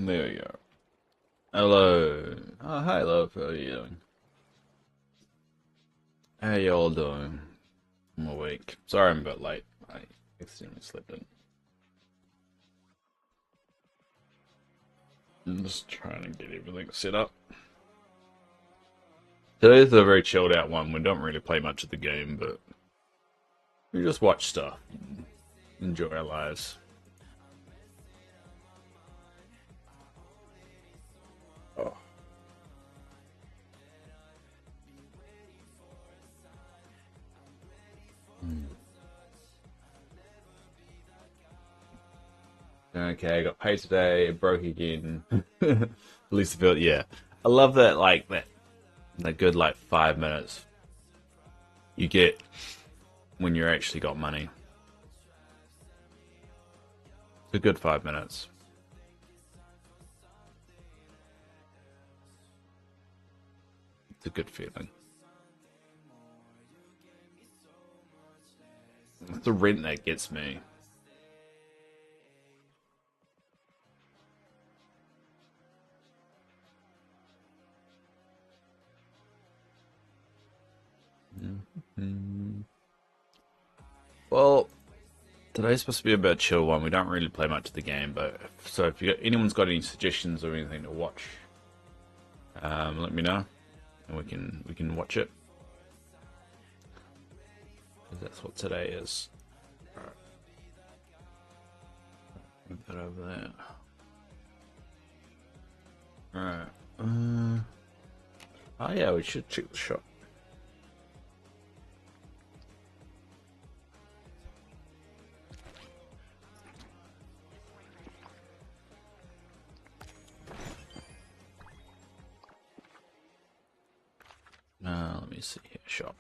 There we go. Hello. Oh, hi, love. How are you doing? How y'all doing? I'm awake. Sorry I'm a bit late. I accidentally slept in. I'm just trying to get everything set up. Today's a very chilled out one. We don't really play much of the game, but we just watch stuff and enjoy our lives. Oh. Hmm. Okay, I got paid today, it broke again. At least I feel, yeah. I love that, like, that good, like, 5 minutes you get when you actually got money. It's a good 5 minutes. It's a good feeling. It's the rent that gets me. Mhm. Well, today's supposed to be a bit chill one. We don't really play much of the game, but so if anyone's got any suggestions or anything to watch, let me know, and we can watch it. 'Cause that's what today is. Alright, move that over there. Alright. Oh yeah, we should check the shop. Let me see here. Shop.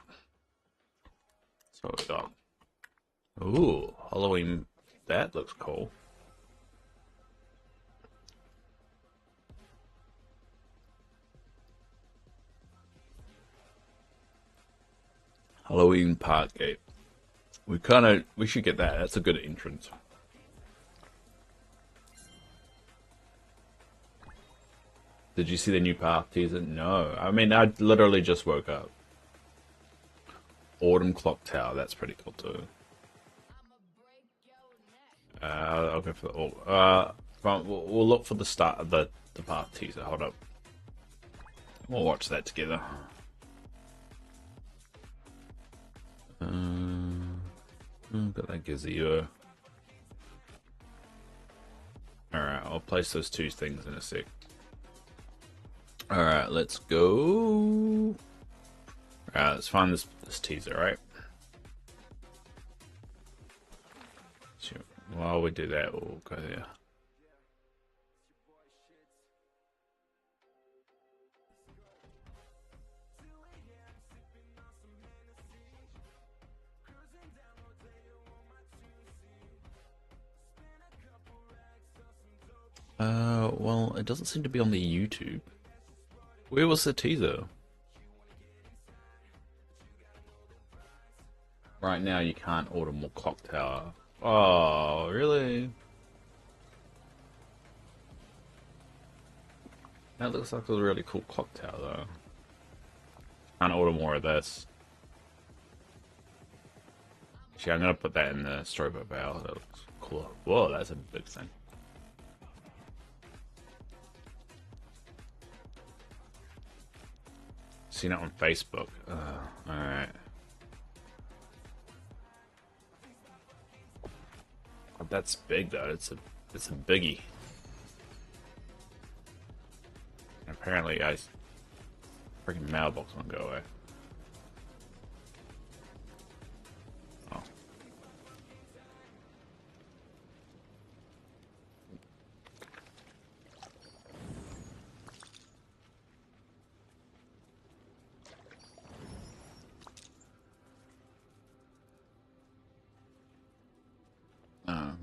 So what we got. Ooh, Halloween. That looks cool. Halloween Park Gate. We should get that. That's a good entrance. Did you see the new path teaser? No. I mean, I literally just woke up. Autumn Clock Tower. That's pretty cool too. I'll go for the we'll look for the start of the path teaser. Hold up. We'll watch that together. Got that gazebo. Alright, I'll place those two things in a sec. Alright, let's go. Alright, let's find this teaser, right? So while we do that, we'll go there. Well, it doesn't seem to be on the YouTube. Where was the teaser? Right now, you can't order more clock tower. Oh, really? That looks like a really cool clock tower, though. Can't order more of this. Actually, I'm gonna put that in the strobo barrel. That looks cool. Whoa, that's a big thing. Seen it on Facebook. Alright. That's big though. It's a biggie. And apparently, guys, freaking mailbox won't go away. Oh.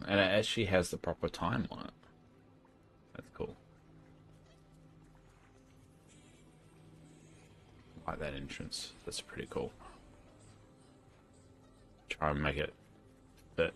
And it actually has the proper time on it. That's cool. I like that entrance. That's pretty cool. Try and make it fit.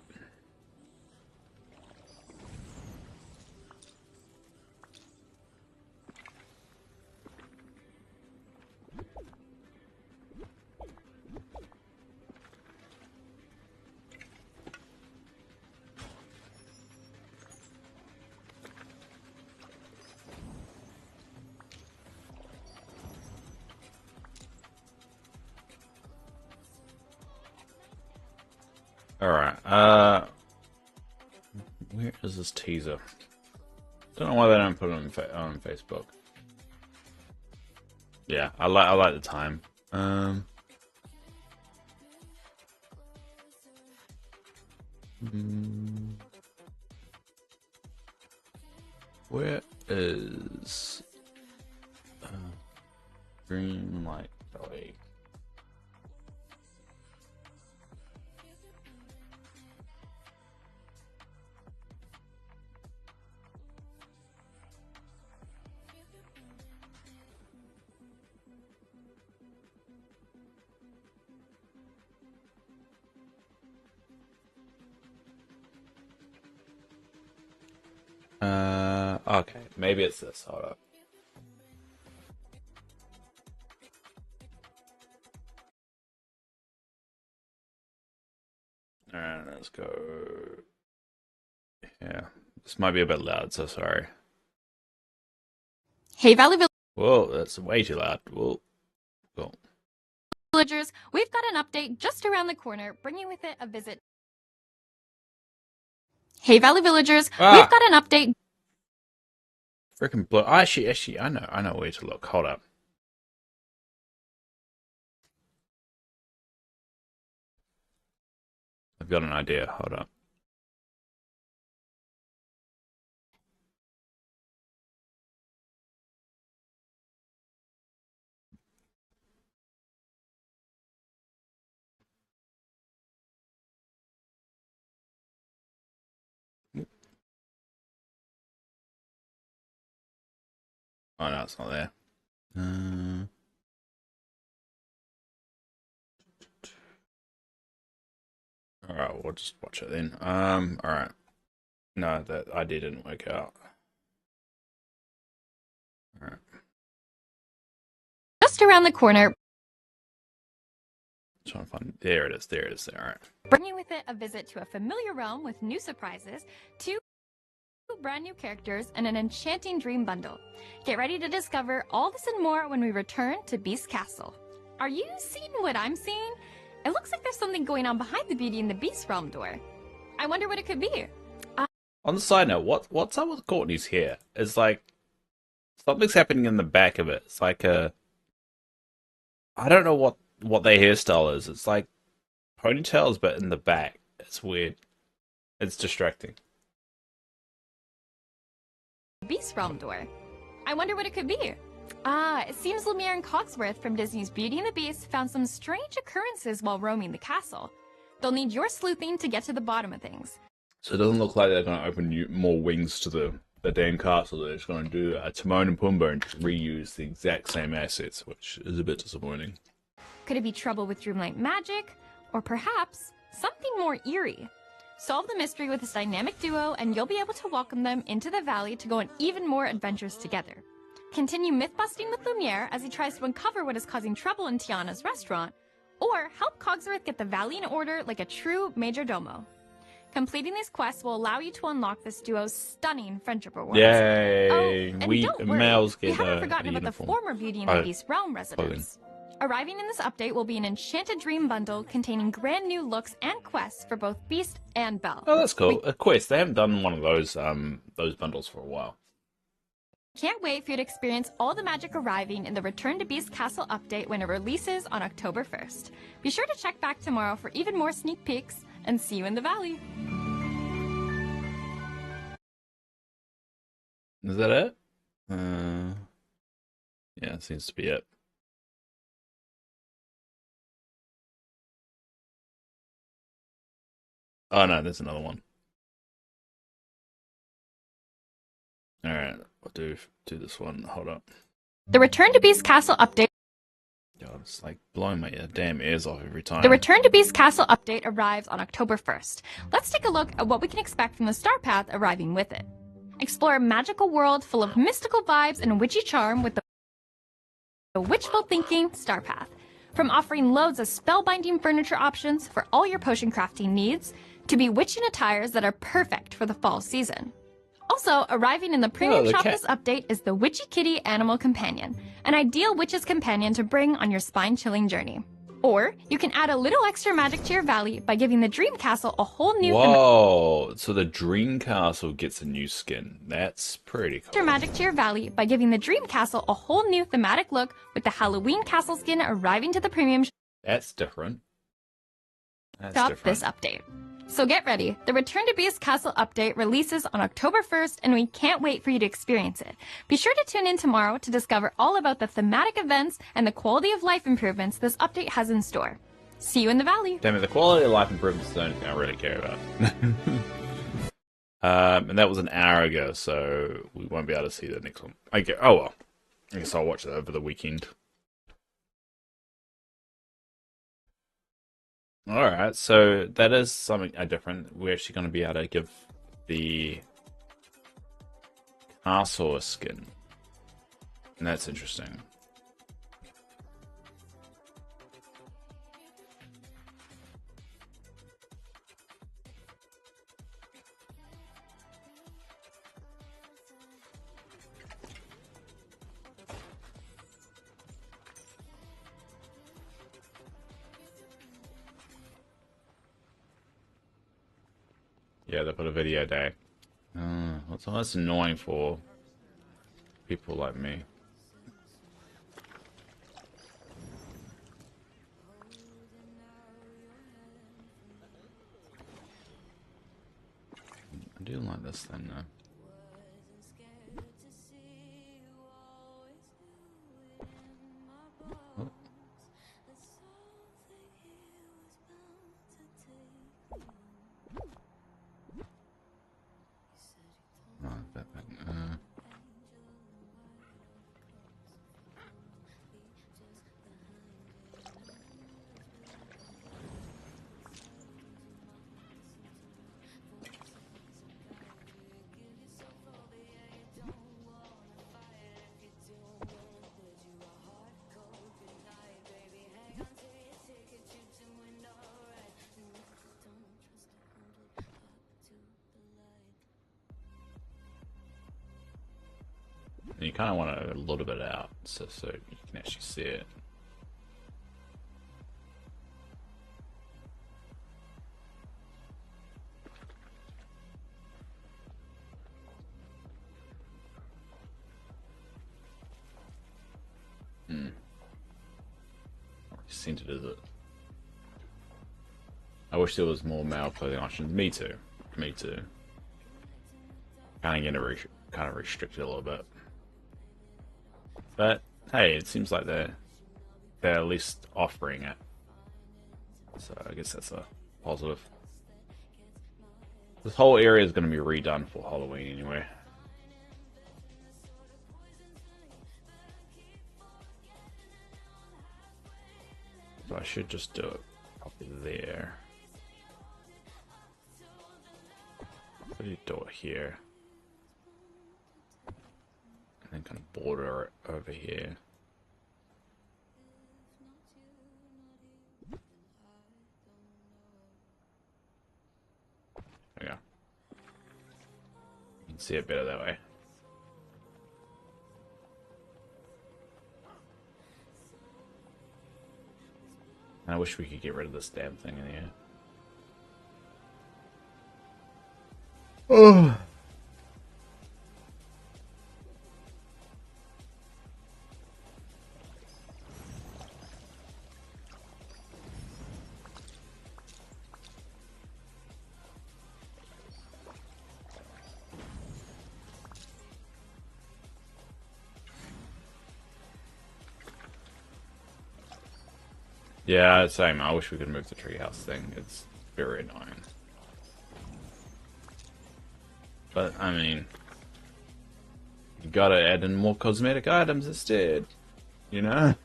Alright, where is this teaser? Don't know why they don't put it on Facebook. Yeah, I like the time. Where is Greenlight Valley? Okay, maybe it's this. Hold up. Alright, let's go. Yeah, this might be a bit loud, so sorry. Hey, Valley Whoa, that's way too loud. Whoa. Cool. Villagers, we've got an update just around the corner, bringing with it a visit. Hey, Valley Villagers, we've got an update. Freaking blue. Actually, I know where to look. Hold up. I've got an idea. Hold up. Oh no, it's not there. Alright, we'll just watch it then. Alright. No, that idea didn't work out. Alright. Just around the corner. Trying to find. There it is. There it is. Alright. Bringing with it a visit to a familiar realm with new surprises, 2 brand new characters, and an enchanting dream bundle. Get ready to discover all this and more when we return to Beast Castle. Are you seeing what I'm seeing? It looks like there's something going on behind the Beauty and the Beast realm door. I wonder what it could be. On the side note, what's up with Courtney's hair? It's like something's happening in the back of it. It's like I don't know what their hairstyle is. It's like ponytails, but in the back. It's weird. It's distracting. Beast realm door. I wonder what it could be. It seems Lumiere and Cogsworth from Disney's Beauty and the Beast found some strange occurrences while roaming the castle. They'll need your sleuthing to get to the bottom of things. So it doesn't look like they're going to open more wings to the damn castle. They're just going to do a Timon and Pumbaa and just reuse the exact same assets, which is a bit disappointing. Could it be trouble with Dreamlight magic? Or perhaps something more eerie? Solve the mystery with this dynamic duo, and you'll be able to welcome them into the valley to go on even more adventures together. Continue myth-busting with Lumiere as he tries to uncover what is causing trouble in Tiana's restaurant, or help Cogsworth get the valley in order like a true majordomo. Completing these quests will allow you to unlock this duo's stunning friendship rewards. Yay! Oh, and don't worry, males we get haven't forgotten about uniform. the former Beauty and the Beast realm residents. Arriving in this update will be an enchanted dream bundle containing brand new looks and quests for both Beast and Belle. Oh, that's cool. A quest. They haven't done one of those bundles for a while. Can't wait for you to experience all the magic arriving in the Return to Beast Castle update when it releases on October 1st. Be sure to check back tomorrow for even more sneak peeks, and see you in the valley. Is that it? Yeah, it seems to be it. Oh no, there's another one. Alright, I'll do this one. Hold up. The Return to Beast Castle update. God, it's like blowing my damn ears off every time. The Return to Beast Castle update arrives on October 1st. Let's take a look at what we can expect from the Star Path arriving with it. Explore a magical world full of mystical vibes and witchy charm with the witchful thinking Star Path. From offering loads of spellbinding furniture options for all your potion crafting needs, to bewitching attires that are perfect for the fall season. Also, arriving in the premium shop this update is the Witchy Kitty Animal Companion, an ideal witch's companion to bring on your spine-chilling journey. Or you can add a little extra magic to your valley by giving the Dream Castle a whole new Whoa! So the Dream Castle gets a new skin. That's pretty cool. magic to your valley by giving the Dream Castle a whole new thematic look with the Halloween Castle skin arriving to the premium That's different. That's shop different. this update. So get ready. The Return to Beast Castle update releases on October 1st, and we can't wait for you to experience it. Be sure to tune in tomorrow to discover all about the thematic events and the quality of life improvements this update has in store. See you in the valley. Damn it, the quality of life improvements is the only thing I really care about. And that was an hour ago, so we won't be able to see the next one. Oh well. I guess I'll watch that over the weekend. Alright, so that is something different. We're actually going to be able to give the castle a skin. And that's interesting. Yeah, they put a video day. That's annoying for people like me. I do like this thing though. Oh. You kind of want it a little bit out so you can actually see it. Centered, is it? I wish there was more male clothing options. Me too. Me too. Kind of getting kind of restricted a little bit. But hey, it seems like they're at least offering it. So I guess that's a positive. This whole area is going to be redone for Halloween anyway. So I should just do it probably there. What do you do it here? And then kind of border it over here. There we go. You can see it better that way. I wish we could get rid of this damn thing in here. Oh. Yeah, same. I wish we could move the treehouse thing. It's very annoying. But, I mean, you gotta add in more cosmetic items instead. You know?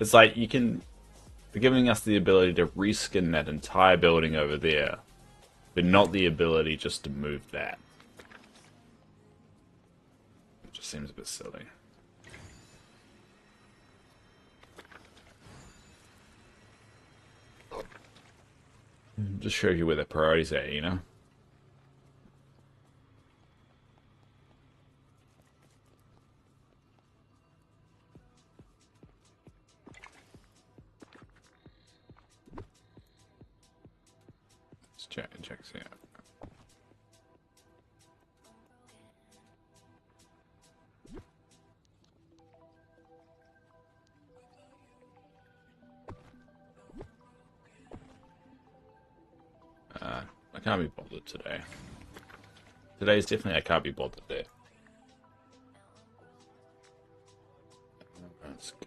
It's like they're giving us the ability to reskin that entire building over there, but not the ability just to move that. It just seems a bit silly. Just show you where the priorities are, you know? Checks out. I can't be bothered today. Today's definitely I can't be bothered there. Let's go.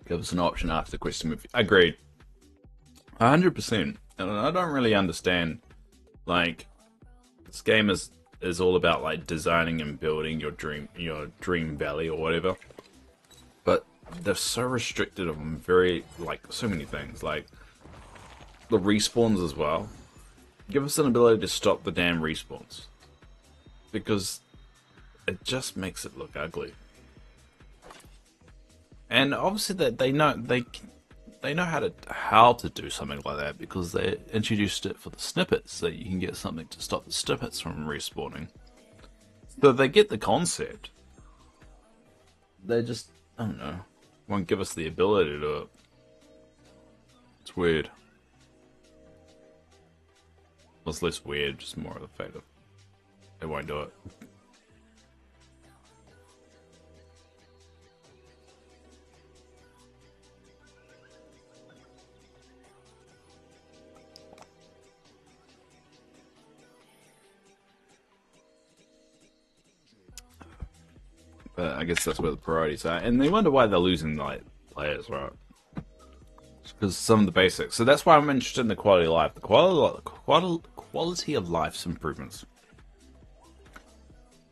Give us an option after the question. Agreed. 100%. And I don't really understand, like, this game is all about like designing and building your dream valley or whatever. But they're so restricted on very like so many things, like the respawns as well. Give us an ability to stop the damn respawns, because it just makes it look ugly. And obviously that they know how to do something like that, because they introduced it for the snippets, that you can get something to stop the snippets from respawning. So they get the concept. They just, I don't know, won't give us the ability to do it. It's weird. Well, it's less weird, just more of the fact that they won't do it. But I guess that's where the priorities are, and they wonder why they're losing like players, right? Because some of the basics. So that's why I'm interested in the quality of life. The quality of life's improvements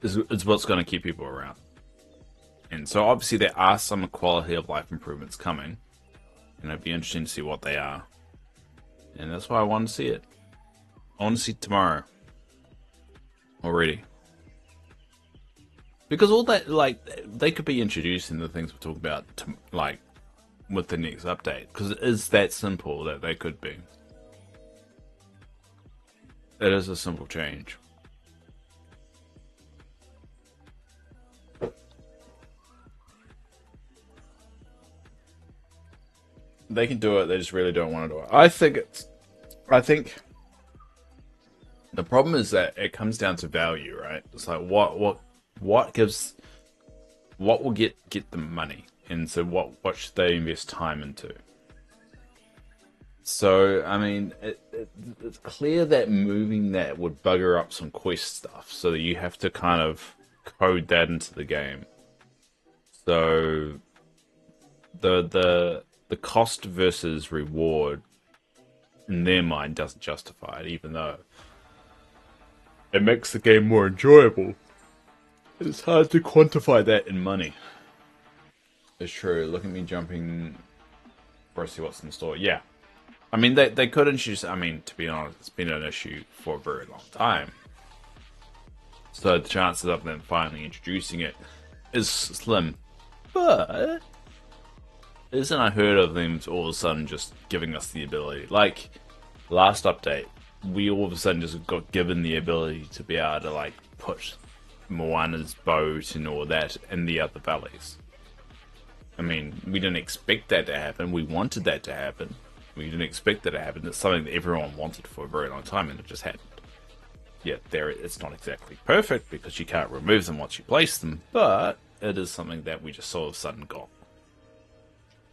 is what's going to keep people around. And so obviously there are some quality of life improvements coming, and it'd be interesting to see what they are. And that's why I want to see it. I want to see it tomorrow already. Because all that, like, they could be introduced in the things we're talking about, like, with the next update. Because it is that simple that they could be. It is a simple change. They can do it, they just really don't want to do it. I think the problem is that it comes down to value, right? It's like what will get them money, and so what should they invest time into? So I mean, it's clear that moving that would bugger up some quest stuff, so that you have to kind of code that into the game. So the cost versus reward in their mind doesn't justify it, even though it makes the game more enjoyable. It's hard to quantify that in money. It's true. Look at me jumping for see what's in the store. Yeah. I mean, they could introduce... I mean, to be honest, it's been an issue for a very long time. So the chances of them finally introducing it is slim. But it isn't unheard of them to all of a sudden just giving us the ability. Like, last update, we all of a sudden just got given the ability to be able to, like, put Moana's boat and all that in the other valleys. I mean, we didn't expect that to happen. We wanted that to happen. We didn't expect that to happen. It's something that everyone wanted for a very long time, and it just happened. Yeah, it's not exactly perfect because you can't remove them once you place them, but it is something that we just all of a sudden got.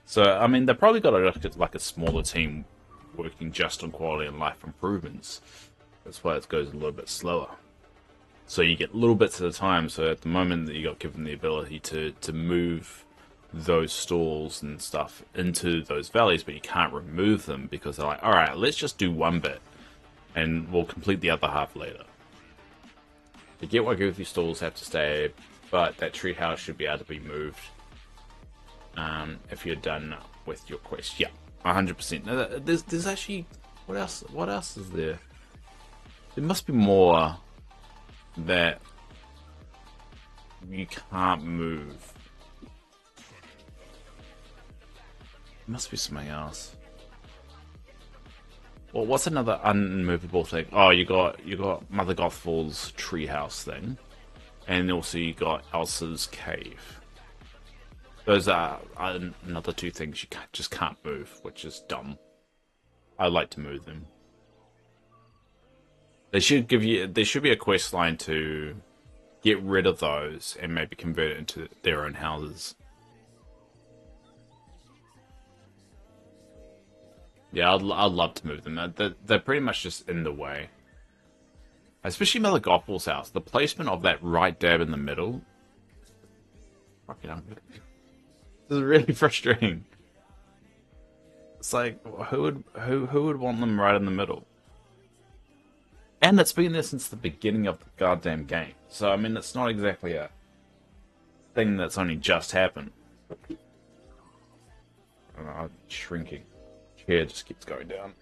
So, I mean, they've probably got a smaller team working just on quality and life improvements. That's why it goes a little bit slower. So you get little bits at a time. So at the moment that you got given the ability to move those stalls and stuff into those valleys, but you can't remove them because they're like, all right, let's just do one bit and we'll complete the other half later. You get why goofy stalls have to stay, but that treehouse should be able to be moved if you're done with your quest. Yeah, 100%. Now, there's actually, what else is there? There must be more that you can't move. It must be something else. Well, what's another unmovable thing? Oh, you got Mother Gothfall's treehouse thing, and also you got Elsa's cave. Those are another two things you just can't move, which is dumb. I like to move them. They should give you. There should be a quest line to get rid of those and maybe convert it into their own houses. Yeah, I'd love to move them. They're pretty much just in the way. Especially Mother Gothfall's house. The placement of that right dab in the middle. Fucking hell. This is really frustrating. It's like, who would want them right in the middle? And it's been there since the beginning of the goddamn game. So, I mean, it's not exactly a thing that's only just happened. I don't know, shrinking. Chair just keeps going down.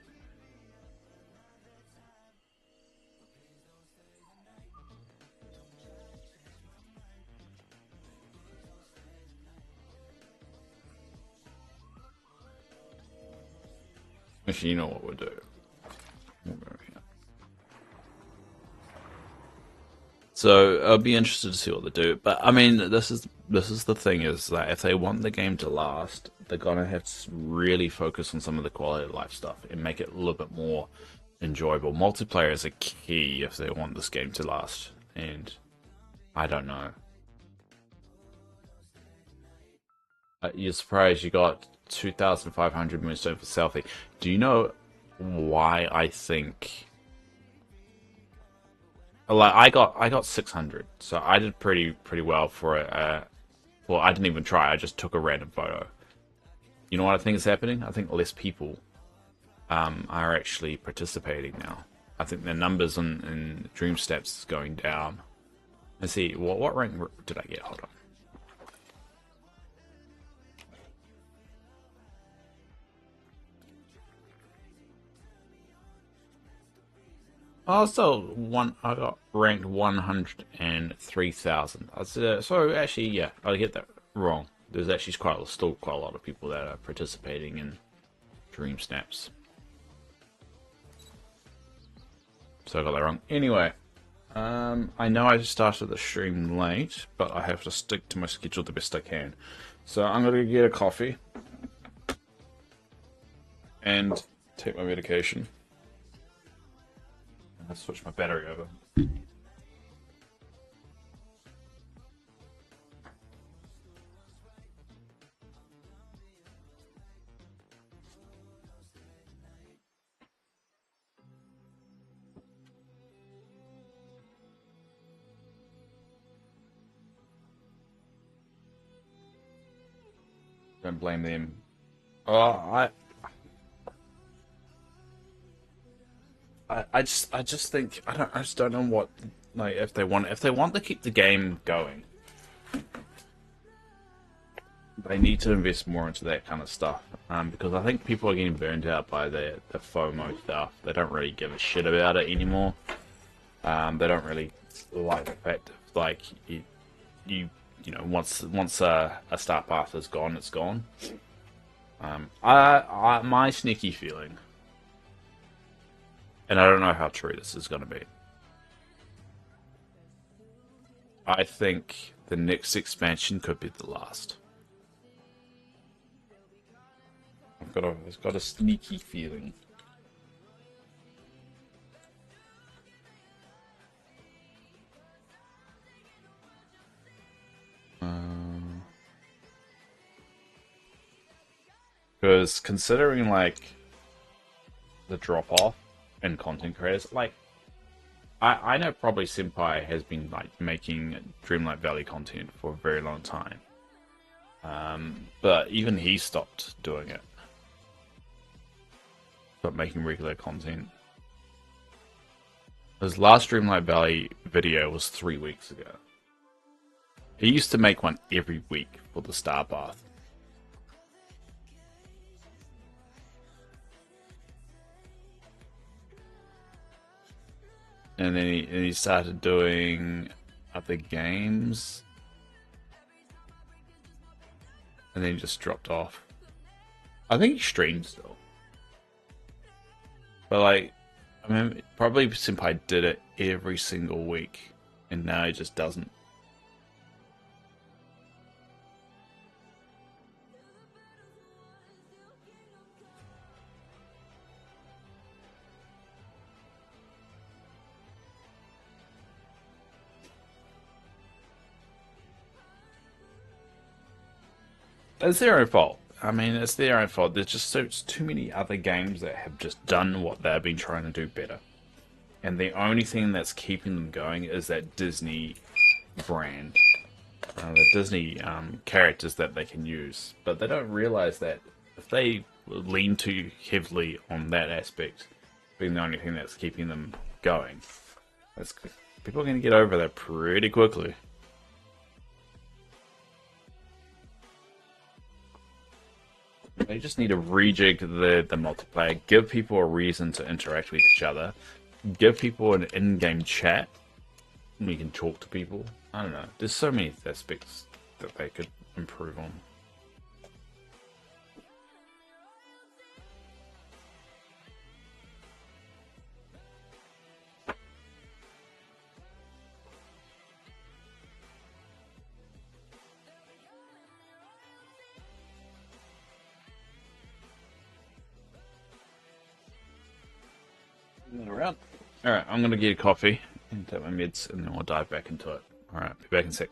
Actually, you know what we'll do. We'll go here. So I'll be interested to see what they do. But I mean, this is the thing is that if they want the game to last, they're gonna have to really focus on some of the quality of life stuff and make it a little bit more enjoyable. Multiplayer is a key if they want this game to last, and I don't know. You're surprised you got 2,500 moonstone for selfie. Do you know why I think? Like I got 600, so I did pretty well for it. Well, I didn't even try. I just took a random photo. You know what I think is happening? I think less people are actually participating now. I think the numbers in Dream Steps is going down. Let's see, what rank did I get? Hold on. Oh, so I got ranked 103,000. So actually, yeah, I get that wrong. There's actually still quite a lot of people that are participating in Dream Snaps. So I got that wrong. Anyway, I know I started the stream late, but I have to stick to my schedule the best I can. So I'm gonna get a coffee and take my medication. I'll switch my battery over. Don't blame them. Oh, I just think I just don't know what, like, if they want to keep the game going, they need to invest more into that kind of stuff. Because I think people are getting burned out by the FOMO stuff. They don't really give a shit about it anymore. They don't really like the fact of, like, you know, once a start path is gone, it's gone. My sneaky feeling, and I don't know how true this is going to be, I think the next expansion could be the last. It's got a sneaky feeling. Because considering, like, the drop off in content creators, like, I know probably Senpai has been, like, making Dreamlight Valley content for a very long time, but even he stopped doing it, stopped making regular content. His last Dreamlight Valley video was 3 weeks ago. He used to make one every week for the Star Path. And then he started doing other games. and then he just dropped off. I think he streams still, but like, I mean, probably Senpai did it every single week, and now he just doesn't. It's their own fault. I mean, it's their own fault. There's just too many other games that have just done what they've been trying to do better. And the only thing that's keeping them going is that Disney brand. The Disney characters that they can use. But they don't realize that if they lean too heavily on that aspect, being the only thing that's keeping them going, that's, people are going to get over that pretty quickly. They just need to rejig the multiplayer, give people a reason to interact with each other, give people an in-game chat, and you can talk to people. I don't know. There's so many aspects that they could improve on. Around. Alright, I'm gonna get a coffee and take my meds and then we'll dive back into it. Alright, be back in a sec.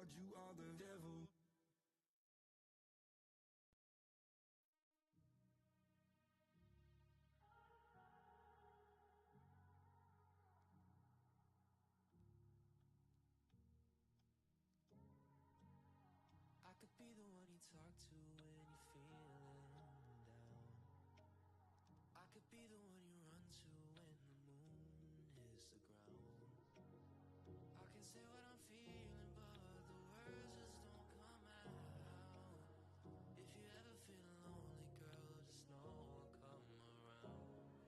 I could be the one you talk to when you're feeling down. I could be the one you run to when the moon hits the ground. I can say what I'm feeling, but the words just don't come out. If you ever feel lonely, girl, just know I'll come around.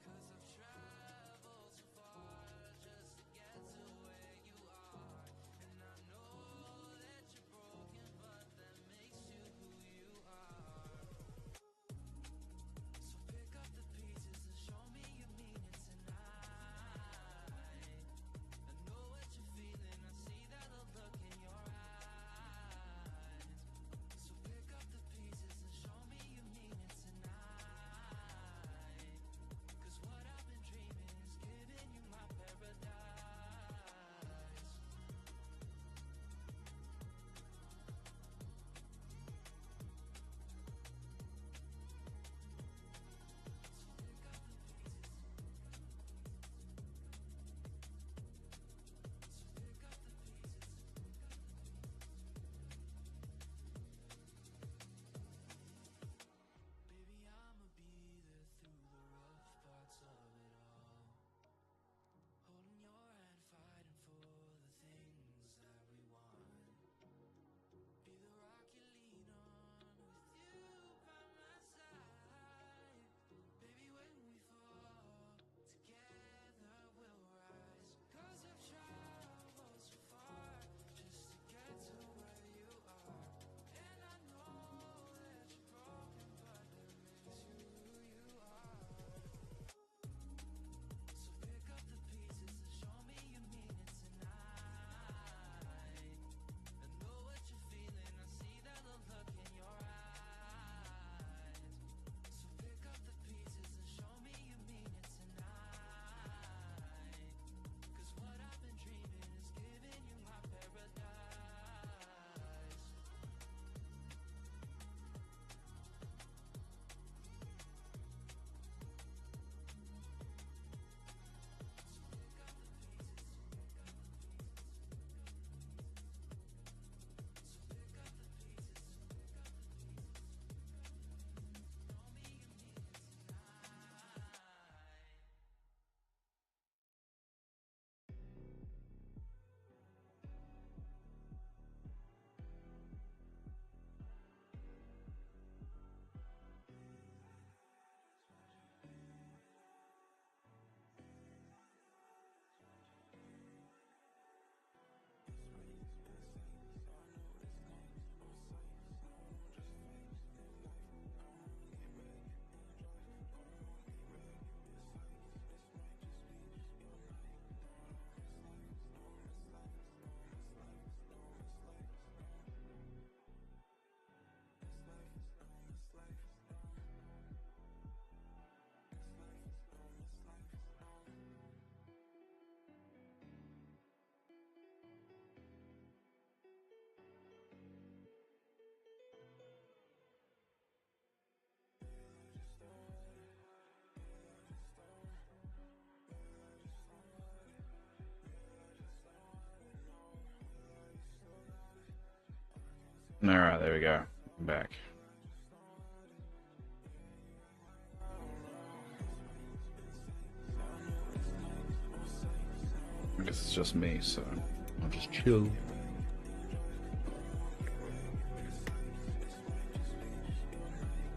'Cause I've traveled so far just to get to where you are. And I know that you're broken, but that makes you who you are. So pick up the pieces and show me you mean it tonight. I know what you're feeling, I see that look in your eyes. So pick up the pieces and show me you mean it tonight. 'Cause what I've been dreaming is giving you my paradise. So pick up the pieces. So pick up the pieces. Baby, I'ma be there through the rough parts of it all. Holding your hand, fighting for the things that we want. Be the rock you lean on with you by my side. Baby, when we fall, together we'll rise. 'Cause I've traveled so far just to get to where you are. And I know that you're broken, but that makes you who you are. So pick up the pieces and show me you mean it tonight. I know what you're feeling, I see that look in your eyes. So pick up the pieces and show me you mean it tonight. 'Cause what I've been dreaming is giving you my paradise. So pick up the pieces. So pick up the pieces. Show me you mean it tonight. Alright, there we go. I'm back. I guess it's just me, so I'll just chill.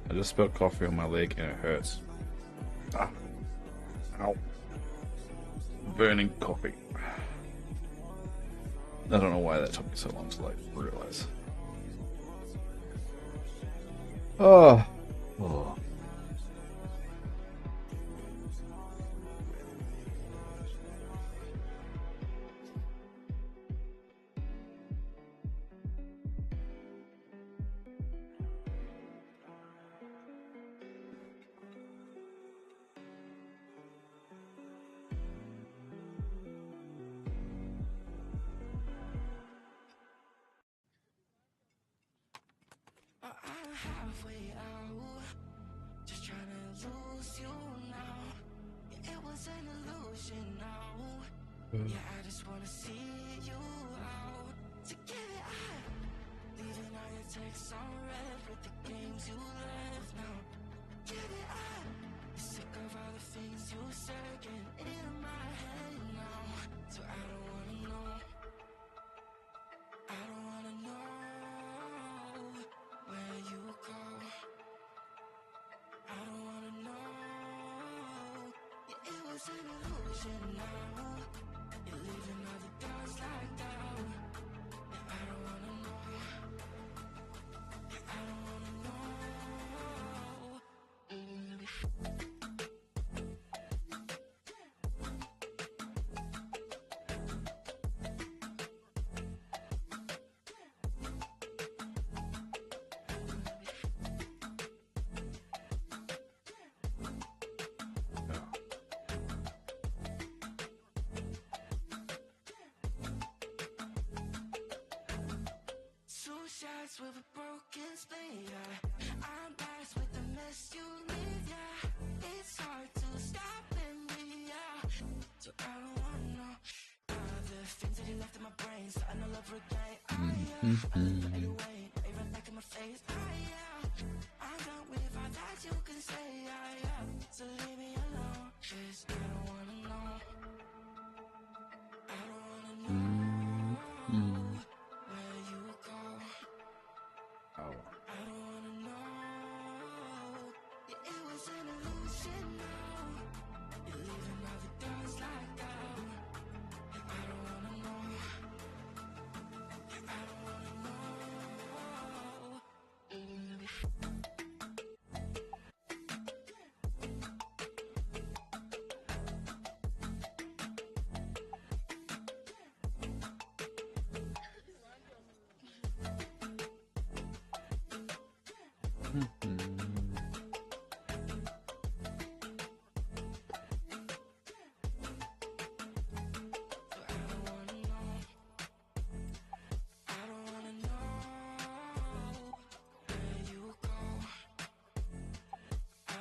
I just spilled coffee on my leg and it hurts. Ah. Ow. Burning coffee. I don't know why that took me so long to realize. Oh. Oh. halfway out, just trying to lose you now. Yeah, it was an illusion now. Yeah, I just wanna see you out. To get it out, leaving all your texts on red with the games you left now. Get it out. Sick of all the things you said getting in my head now. So I don't wanna know. I don't wanna know where you go. I don't wanna know. Yeah, it was an illusion now. You're leaving all the doors locked out. Yeah, I don't wanna know. Yeah, I don't wanna know. Two shots with a broken spleen, yeah. I'm blessed with the mess you leave, yeah. It's hard to stop in me, yeah. So I don't wanna know the things that you left in my brain. Starting all over again, yeah. I look anyway, even back in my face, yeah. I'm done with all that you can say, yeah. So leave me alone, 'cause I don't wanna know. I don't wanna know where you go. Oh. I don't wanna know. Yeah, it was an illusion now. You're leaving all the doors locked out. Yeah, I don't wanna know. Yeah, I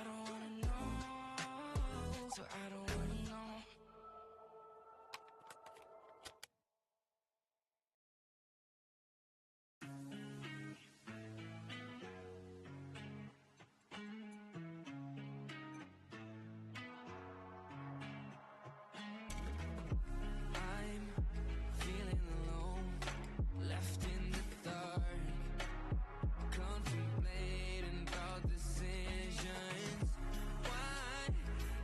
don't wanna know. So I don't wanna know. I'm feeling alone, left in the dark, contemplating about decisions. Why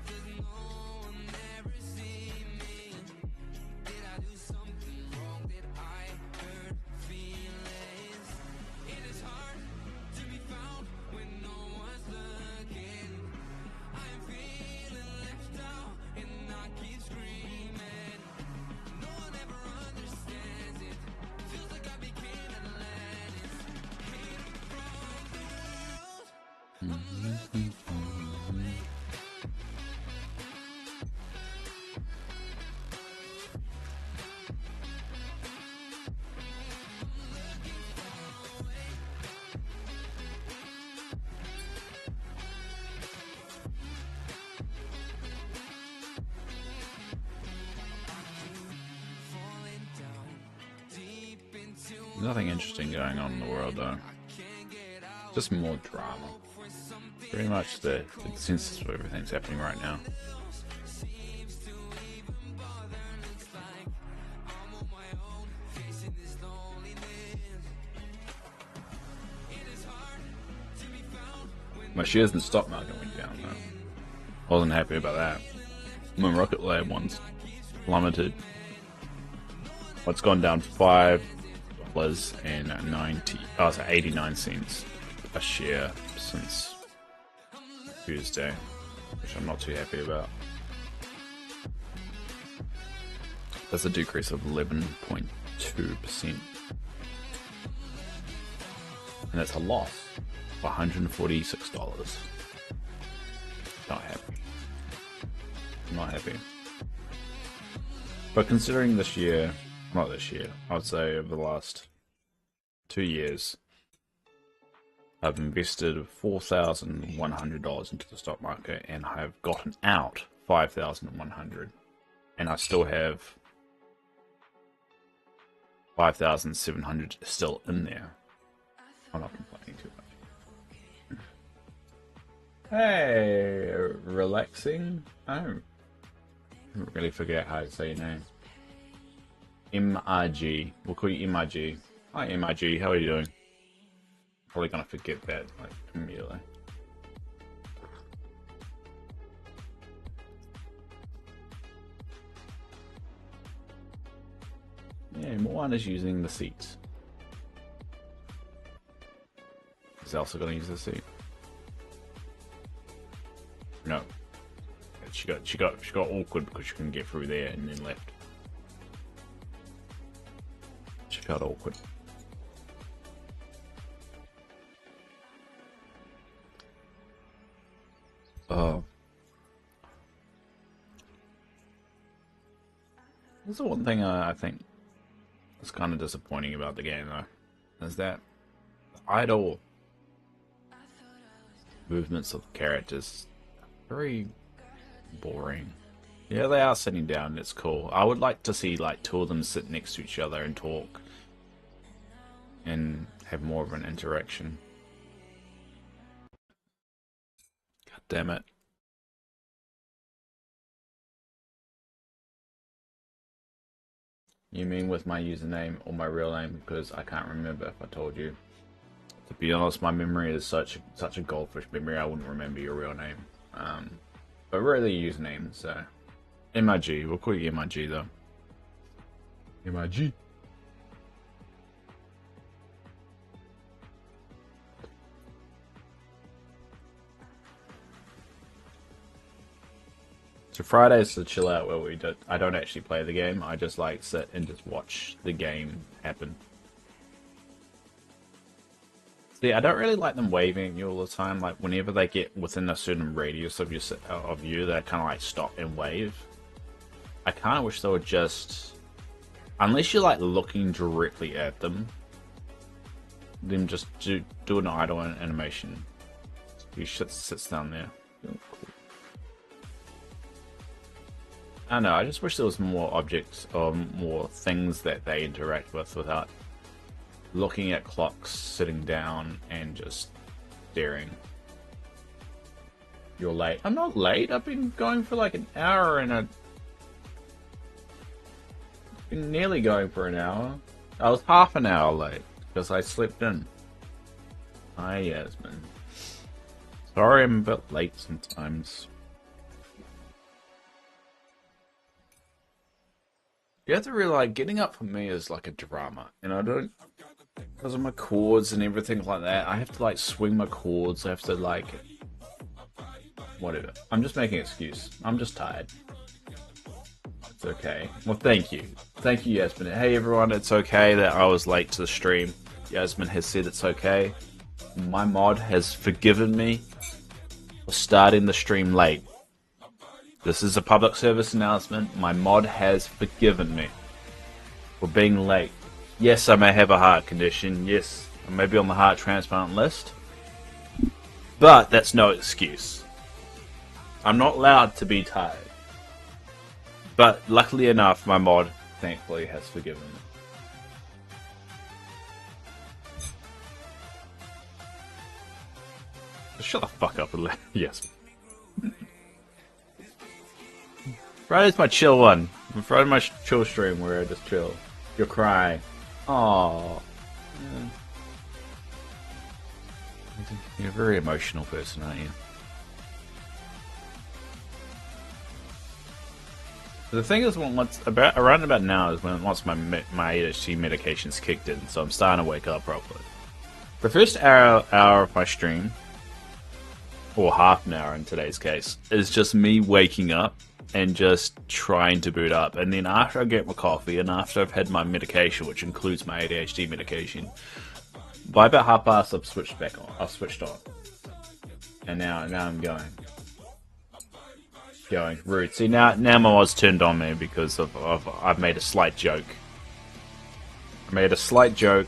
does no one ever see me? Did I do something wrong? Did I hurt feelings? It is hard to be found when no one's looking. I'm feeling left out and I keep screaming. No one ever understands it. Feels like I became Atlantis. Hidden from the world. I'm looking for a way. Falling down deep into Nothing interesting going on in the world though. Just more drama. Pretty much the consensus of everything's happening right now. seems to even bother. Looks like I'm on my own, facing this loneliness. It is hard to be found when My shares in the stock market went down though. Wasn't happy about that. My Rocket Lab one's plummeted. It's gone down $5.89 a share since Tuesday, which I'm not too happy about. That's a decrease of 11.2%. And that's a loss of $146. Not happy. Not happy. But considering this year, not this year, I would say over the last 2 years, I've invested $4,100 into the stock market, and I've gotten out 5,100, and I still have 5,700 still in there. I'm not complaining too much. Hey, relaxing. Oh, I really forget how to say your name. MRG. We'll call you MRG. Hi, MRG. How are you doing? Probably gonna forget that like immediately. Yeah, Moana's using the seats. Is Elsa gonna use the seat? No. She got awkward because she couldn't get through there and then left. She felt awkward. This is one thing I think is kind of disappointing about the game, though, is that idle movements of characters are very boring. Yeah, they are sitting down. It's cool. I would like to see like two of them sit next to each other and talk, and have more of an interaction. God damn it. You mean with my username or my real name? Because I can't remember if I told you. To be honest, my memory is such a goldfish memory. I wouldn't remember your real name. But really your username. So MIG. We'll call you MIG though. MIG. So Fridays to chill out where I don't actually play the game. I just like sit and just watch the game happen. See, I don't really like them waving at you all the time. Like whenever they get within a certain radius of you, they kind of like stop and wave. I kind of wish they would just, unless you're like looking directly at them, then just do an idle animation. He sits down there. Oh, cool. I don't know, I just wish there was more objects or more things that they interact with without looking at clocks, sitting down, and just staring. You're late. I'm not late. I've been going for like an hour and been nearly going for an hour. I was half an hour late because I slept in. Hi, Yasmin. Sorry I'm a bit late sometimes. You have to realize getting up for me is like a drama, and I don't, because of my cords and everything like that. I have to like swing my cords. I have to like, whatever. I'm just making an excuse. I'm just tired. It's okay. Well, thank you, Yasmin. Hey everyone, it's okay that I was late to the stream. Yasmin has said it's okay. My mod has forgiven me for starting the stream late. This is a public service announcement. My mod has forgiven me for being late. Yes, I may have a heart condition. Yes, I may be on the heart transplant list. But that's no excuse. I'm not allowed to be tired. But luckily enough, my mod, thankfully, has forgiven me. Shut the fuck up and let... Yes. Friday's my chill one. Friday's my chill stream where I just chill. You're crying. Aww. Yeah. You're a very emotional person, aren't you? The thing is, around about now is once my ADHD medication's kicked in, so I'm starting to wake up properly. The first hour of my stream, or half an hour in today's case, is just me waking up and just trying to boot up. And then after I get my coffee and after I've had my medication, which includes my ADHD medication, by about half past I've switched on. And now I'm going rude. See, now my mod's turned on me because I've made a slight joke. I made a slight joke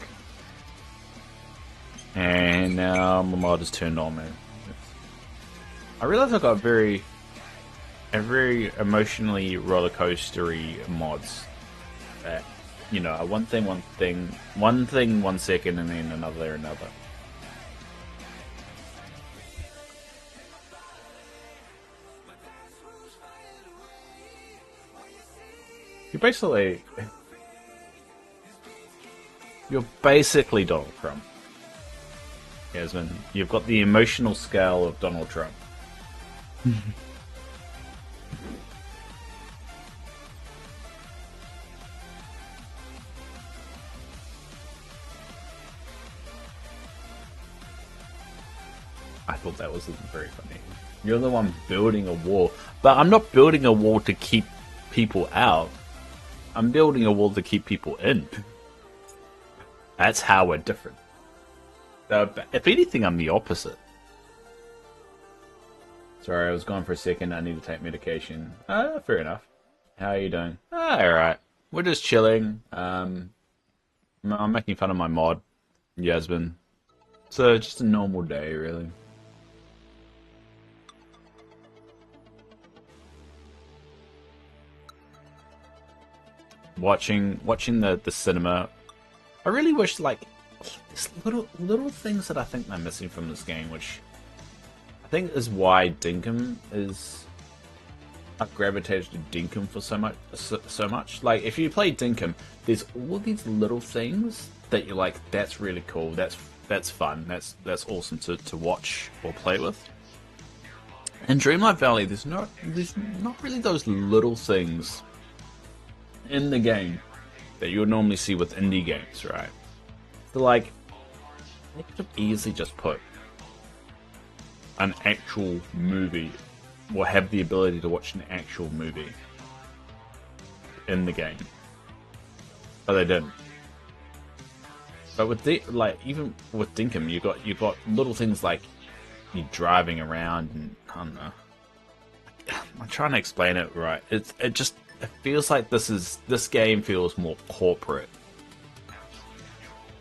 And now my mod is turned on, man. I realize I've got very emotionally roller coastery mods. That, you know, one thing, 1 second, and then another. You're basically Donald Trump. Yasmin, you've got the emotional scale of Donald Trump. I thought that was very funny. You're the one building a wall. But I'm not building a wall to keep people out. I'm building a wall to keep people in. That's how we're different. If anything, I'm the opposite. Sorry, I was gone for a second. I need to take medication. Fair enough. How are you doing? Alright. We're just chilling. I'm making fun of my mod, Yasmin. So, just a normal day, really. Watching the cinema. I really wish, like, there's little things that I think they're missing from this game, which I think is why Dinkum is. I've gravitated to Dinkum for so much. Like, if you play Dinkum, there's all these little things that you're like, that's really cool. That's fun. That's awesome to watch or play with. In Dreamlight Valley, there's not really those little things in the game that you would normally see with indie games, right? So, like, they could have easily just put an actual movie, or have the ability to watch an actual movie in the game, but they didn't. But with even with Dinkum, you got little things like you driving around, and I don't know. I'm trying to explain it right. It feels like this game feels more corporate,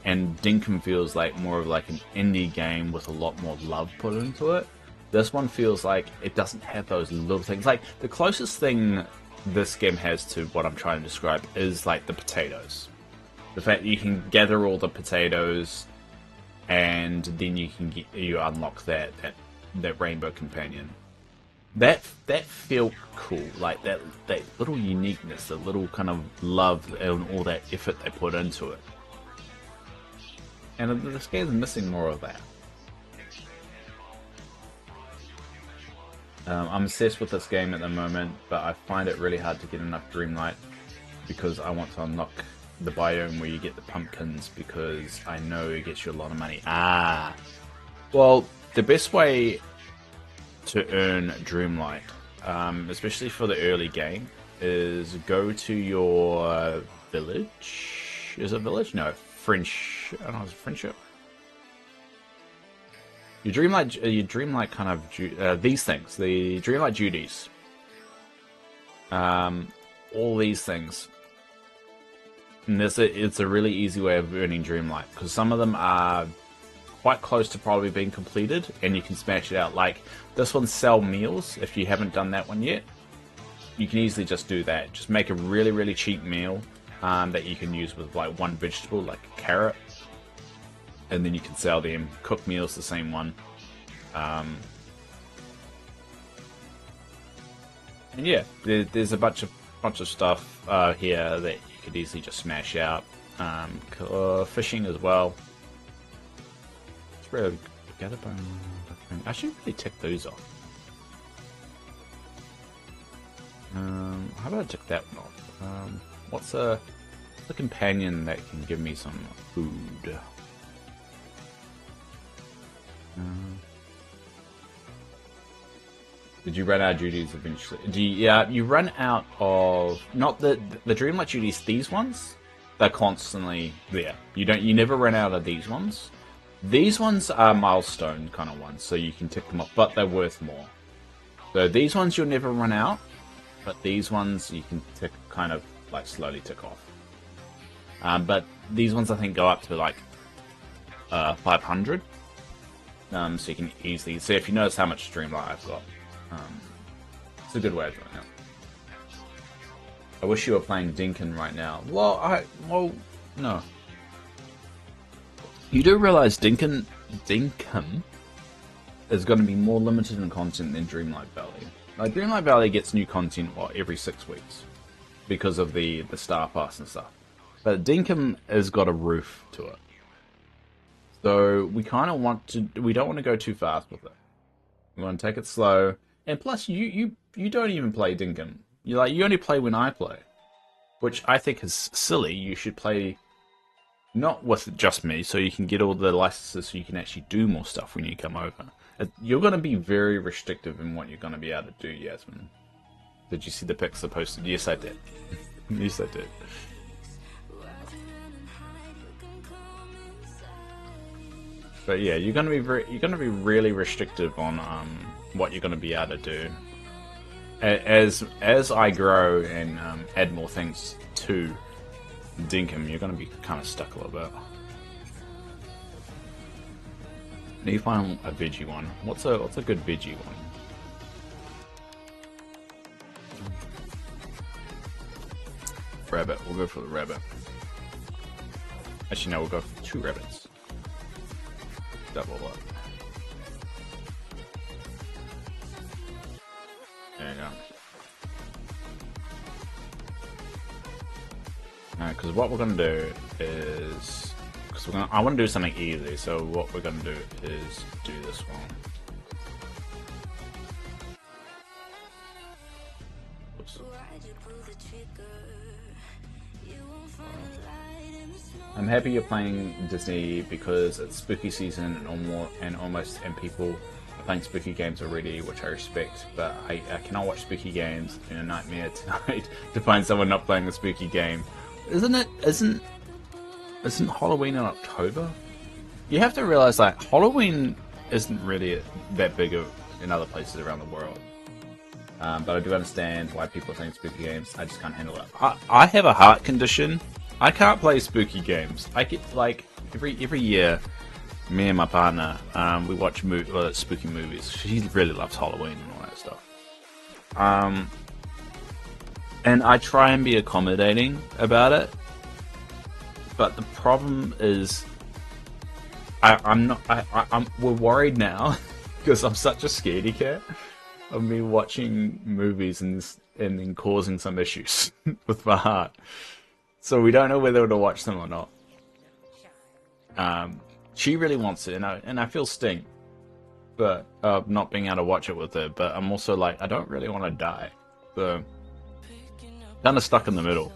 and Dinkum feels like more of like an indie game with a lot more love put into it. This one feels like it doesn't have those little things. Like, the closest thing this game has to what I'm trying to describe is like the potatoes. The fact that you can gather all the potatoes, and then you unlock that rainbow companion. That felt cool, like that little uniqueness, the little kind of love and all that effort they put into it. And this game's missing more of that. I'm obsessed with this game at the moment, but I find it really hard to get enough Dreamlight because I want to unlock the biome where you get the pumpkins, because I know it gets you a lot of money. Well, the best way to earn Dreamlight, especially for the early game, is go to your village. Is it village? No, French. I don't know, is it friendship? Your Dreamlight kind of these things, the Dreamlight duties. All these things. And it's a really easy way of earning Dreamlight, because some of them are quite close to probably being completed, and you can smash it out. Like, this one, sell meals. If you haven't done that one yet, you can easily just do that. Just make a really, really cheap meal that you can use with like one vegetable, like a carrot, and then you can sell them. Cooked meals, the same one. And yeah, there's a bunch of stuff here that you could easily just smash out. Fishing as well. I should really tick those off. How about I tick that one off? What's the companion that can give me some food? Did you run out of duties eventually? You run out of not the Dreamlight duties. These ones, they're constantly there. You never run out of these ones. These ones are milestone kind of ones, so you can tick them off, but they're worth more. So these ones you'll never run out, but these ones you can tick, kind of like slowly tick off. But these ones I think go up to like 500. So you can easily see if you notice how much Dreamlight I've got. It's a good way of doing it. I wish you were playing Dinkin right now. Well, no. You do realize Dinkin is going to be more limited in content than Dreamlight Valley. Like, Dreamlight Valley gets new content, every 6 weeks because of the Star Pass and stuff. But Dinkum has got a roof to it. So we kind of we don't want to go too fast with it. We want to take it slow. And plus, you don't even play Dinkum. You only play when I play, which I think is silly. You should play not with just me, so you can get all the licenses, so you can actually do more stuff when you come over. You're going to be very restrictive in what you're going to be able to do, Yasmin. Did you see the pics I posted? Yes, I did. Yes, I did. But yeah, you're going to be really restrictive on what you're going to be able to do. As I grow and add more things to Dinkum, you're going to be kind of stuck a little bit. Need to find a veggie one. What's a good veggie one? Rabbit. We'll go for the rabbit. Actually, no, we'll go for 2 rabbits. Double up. There you go. Alright, because what we're going to do is... I want to do something easy, so what we're going to do is do this one. Oops. I'm happy you're playing Disney because it's spooky season and people are playing spooky games already, which I respect, but I cannot watch spooky games in a nightmare tonight to find someone not playing a spooky game. Isn't Halloween in October? You have to realize that Halloween isn't really that big in other places around the world. But I do understand why people are playing spooky games. I just can't handle it. I have a heart condition. I can't play spooky games. I get like every year, me and my partner, we watch spooky movies. She really loves Halloween and all that stuff. And I try and be accommodating about it. But the problem is, we're worried now because I'm such a scaredy cat of me watching movies and then causing some issues with my heart. So we don't know whether to watch them or not. She really wants it, and I feel stink, but not being able to watch it with her. But I'm also like, I don't really want to die, so kind of stuck in the middle.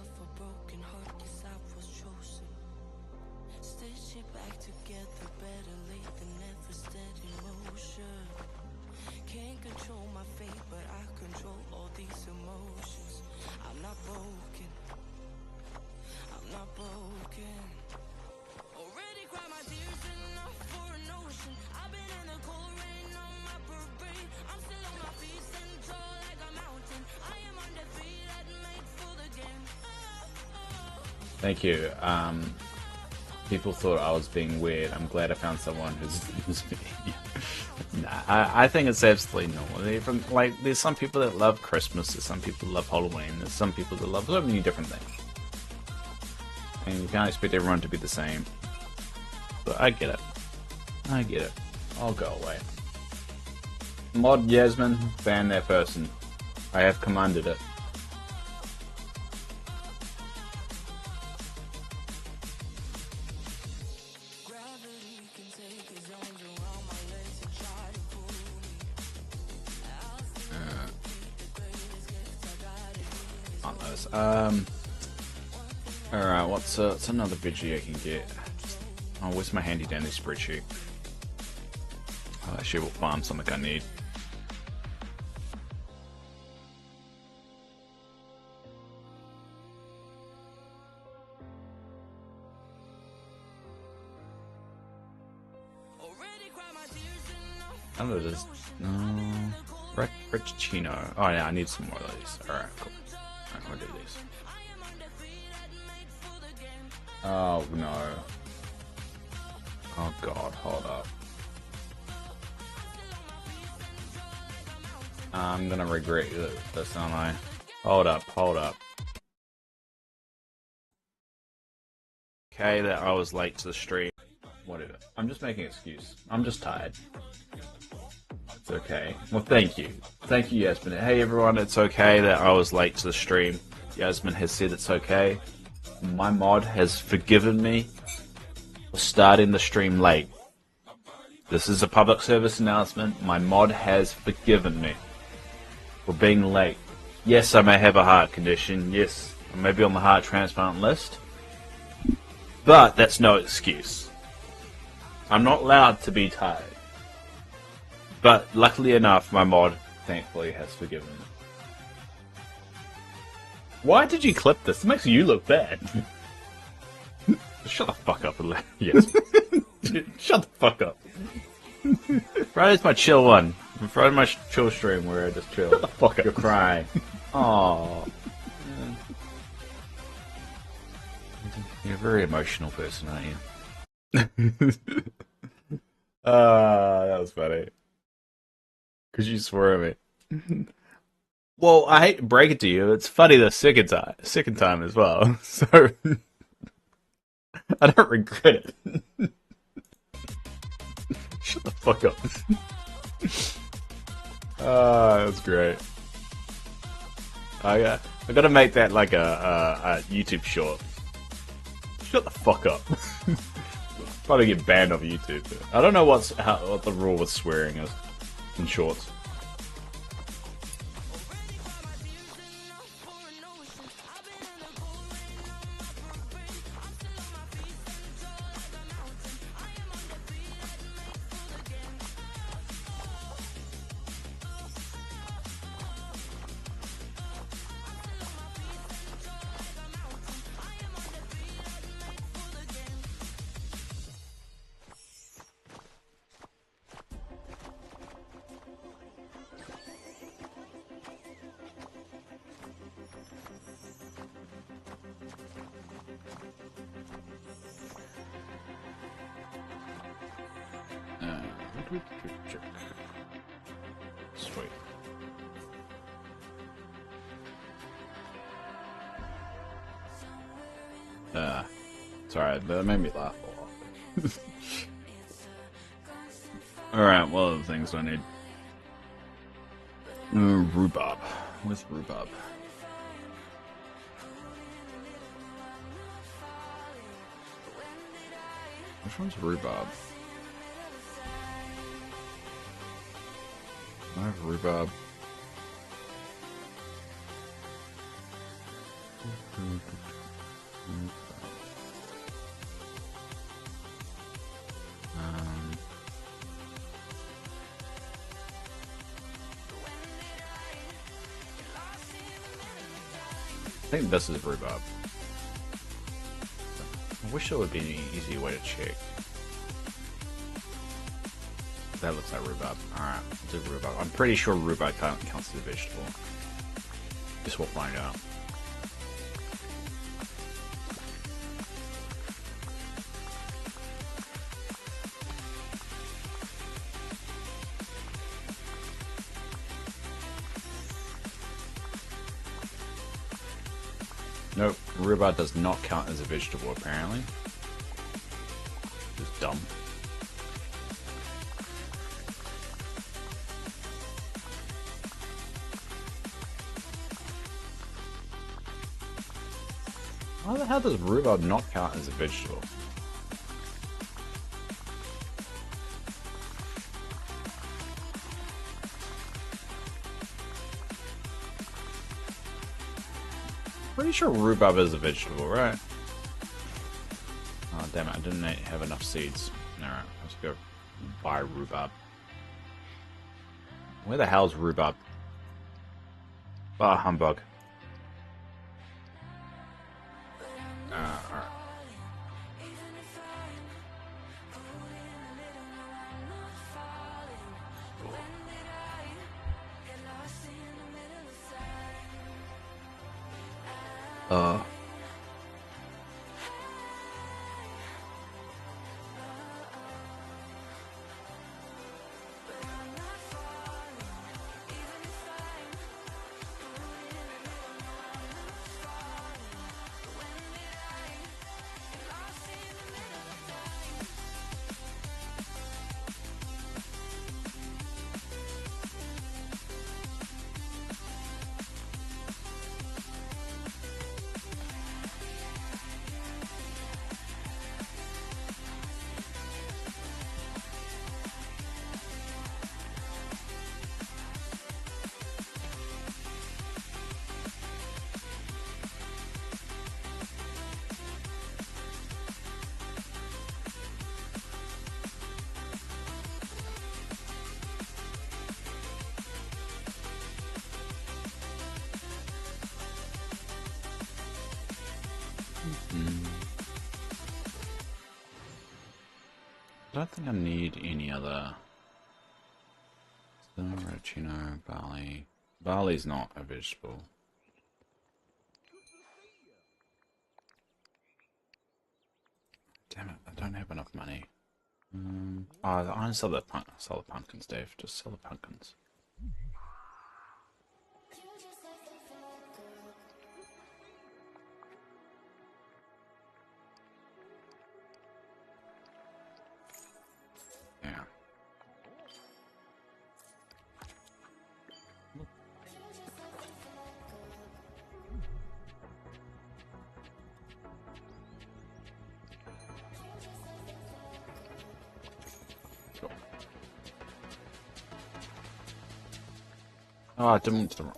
Thank you. People thought I was being weird. I'm glad I found someone who's Nah, I think it's absolutely normal. Even, like, there's some people that love Christmas, there's some people that love Halloween, there's some people that love so many different things. And you can't expect everyone to be the same. But I get it. I get it. I'll go away. Mod Yasmin, ban that person. I have commanded it. Alright, what's another veggie I can get? Oh, where's my handy dandy spreadsheet? Oh, actually, we'll farm something I need. I don't know, there's no Frappuccino. Oh yeah, I need some more of these. Alright, cool. Alright, we'll do these. Oh no. Oh god, hold up. I'm gonna regret this, aren't I? Hold up, hold up. Okay, that I was late to the stream. Whatever. I'm just making an excuse. I'm just tired. It's okay. Well, thank you. Thank you, Yasmin. Hey, everyone. It's okay that I was late to the stream. Yasmin has said it's okay. My mod has forgiven me for starting the stream late. This is a public service announcement. My mod has forgiven me for being late. Yes, I may have a heart condition. Yes, I may be on the heart transplant list. But that's no excuse. I'm not allowed to be tired. But luckily enough, my mod, thankfully, has forgiven me. Why did you clip this? It makes you look bad. Shut the fuck up. Yes. Shut the fuck up. Friday's my chill one. Friday's my chill stream where I just chill. Shut the fuck up. You're crying. Aww. You're a very emotional person, aren't you? That was funny. Because you swore at me. Well, I hate to break it to you, it's funny the second time as well. So I don't regret it. Shut the fuck up. That's great. I gotta make that like a YouTube short. Shut the fuck up. Probably get banned off YouTube. I don't know what the rule with swearing is in shorts. Sweet. Sorry, that made me laugh a lot. Alright, what other things do I need? Rhubarb. Where's rhubarb? Which one's rhubarb? I have rhubarb. I think this is rhubarb. I wish there would be an easier way to check. That looks like rhubarb. Alright, do rhubarb. I'm pretty sure rhubarb counts as a vegetable. Guess we'll find out. Nope, rhubarb does not count as a vegetable apparently. Just dumb. Why the hell does rhubarb not count as a vegetable? Pretty sure rhubarb is a vegetable, right? Oh damn it, I didn't have enough seeds. Alright, let's go buy rhubarb. Where the hell's rhubarb? Ah, humbug. Alright. I don't think I need any other. Rachino, barley. Barley's not a vegetable. Damn it! I don't have enough money. Oh, I sell the pumpkins, Dave. Just sell the pumpkins. Yeah. Cool. Oh, I didn't want to.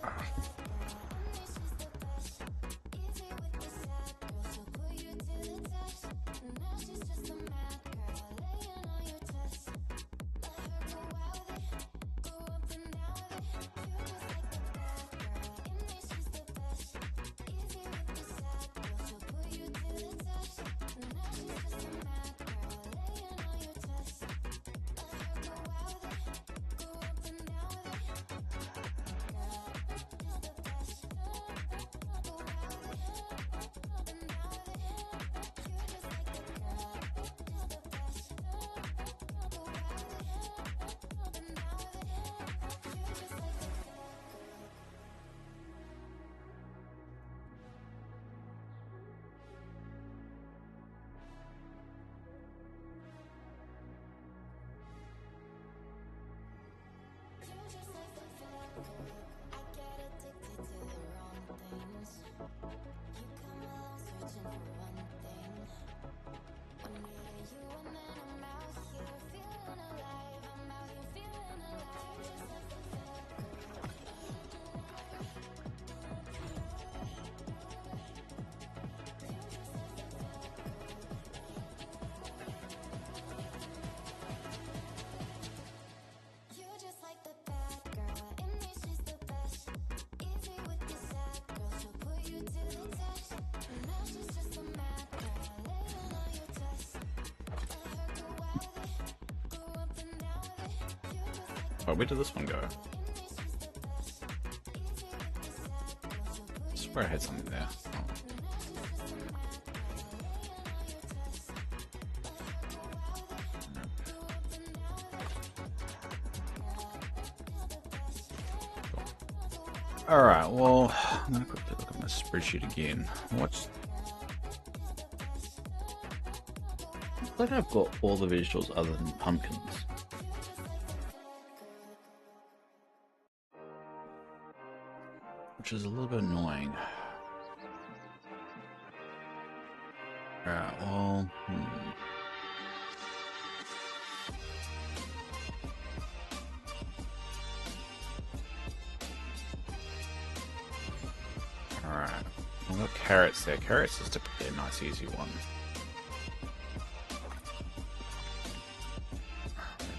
Oh, where did this one go? I swear I had something there. Oh. Alright, well, I'm gonna quickly look at my spreadsheet again. What's... I feel like I've got all the vegetables other than pumpkins. Which is a little bit annoying. Alright, well... Alright. I've got carrots there. Carrots is typically a nice easy one.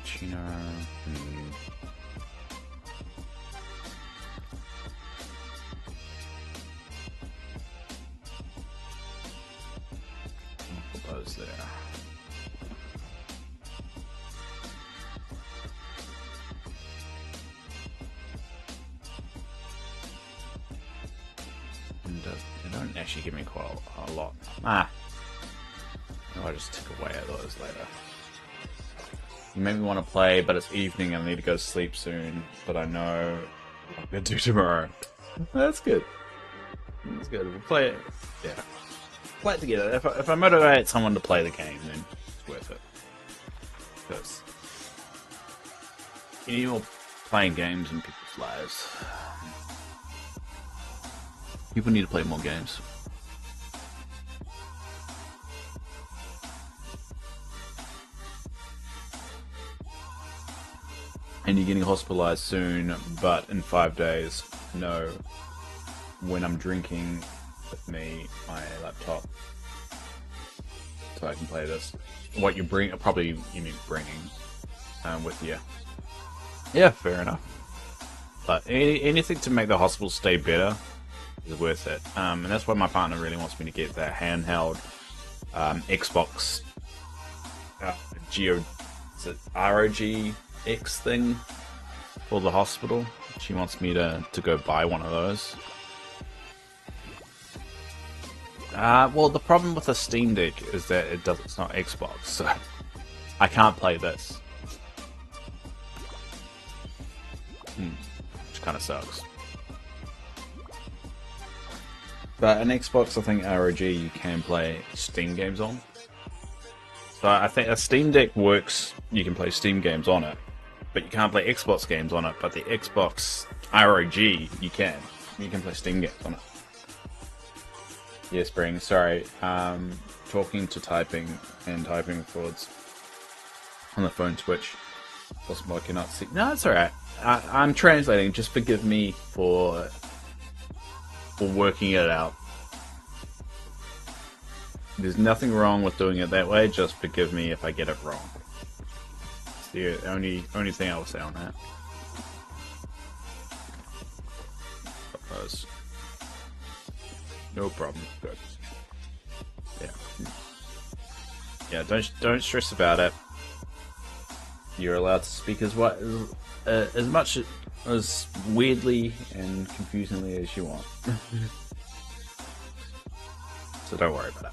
Chino... Those there. And they don't actually give me quite a lot. I'll just tick away at those later. You make me want to play, but it's evening and I need to go to sleep soon. But I know what I'm going to do tomorrow. That's good. That's good. We'll play it. Yeah. Play it together. If I motivate someone to play the game, then it's worth it. Because you need more playing games in people's lives. People need to play more games. And you're getting hospitalized soon, but in 5 days, know when I'm drinking with me, my laptop, so I can play this. What you bring, probably you mean bringing with you. Yeah, fair enough. But anything to make the hospital stay better, is worth it. And that's why my partner really wants me to get that handheld Xbox is it ROG-X thing for the hospital. She wants me to go buy one of those. Well, the problem with a Steam Deck is that it's not Xbox, so I can't play this. Which kind of sucks. But an Xbox, I think ROG, you can play Steam games on. So I think a Steam Deck works, you can play Steam games on it, but you can't play Xbox games on it. But the Xbox ROG, you can. You can play Steam games on it. Yeah, Spring, sorry. Talking to typing and typing chords on the phone switch. Possible I cannot see. No, it's alright. I'm translating. Just forgive me for working it out. There's nothing wrong with doing it that way. Just forgive me if I get it wrong. It's the only thing I will say on that. No problem. Good. Yeah. Don't stress about it. You're allowed to speak as much as weirdly and confusingly as you want. So don't worry about it.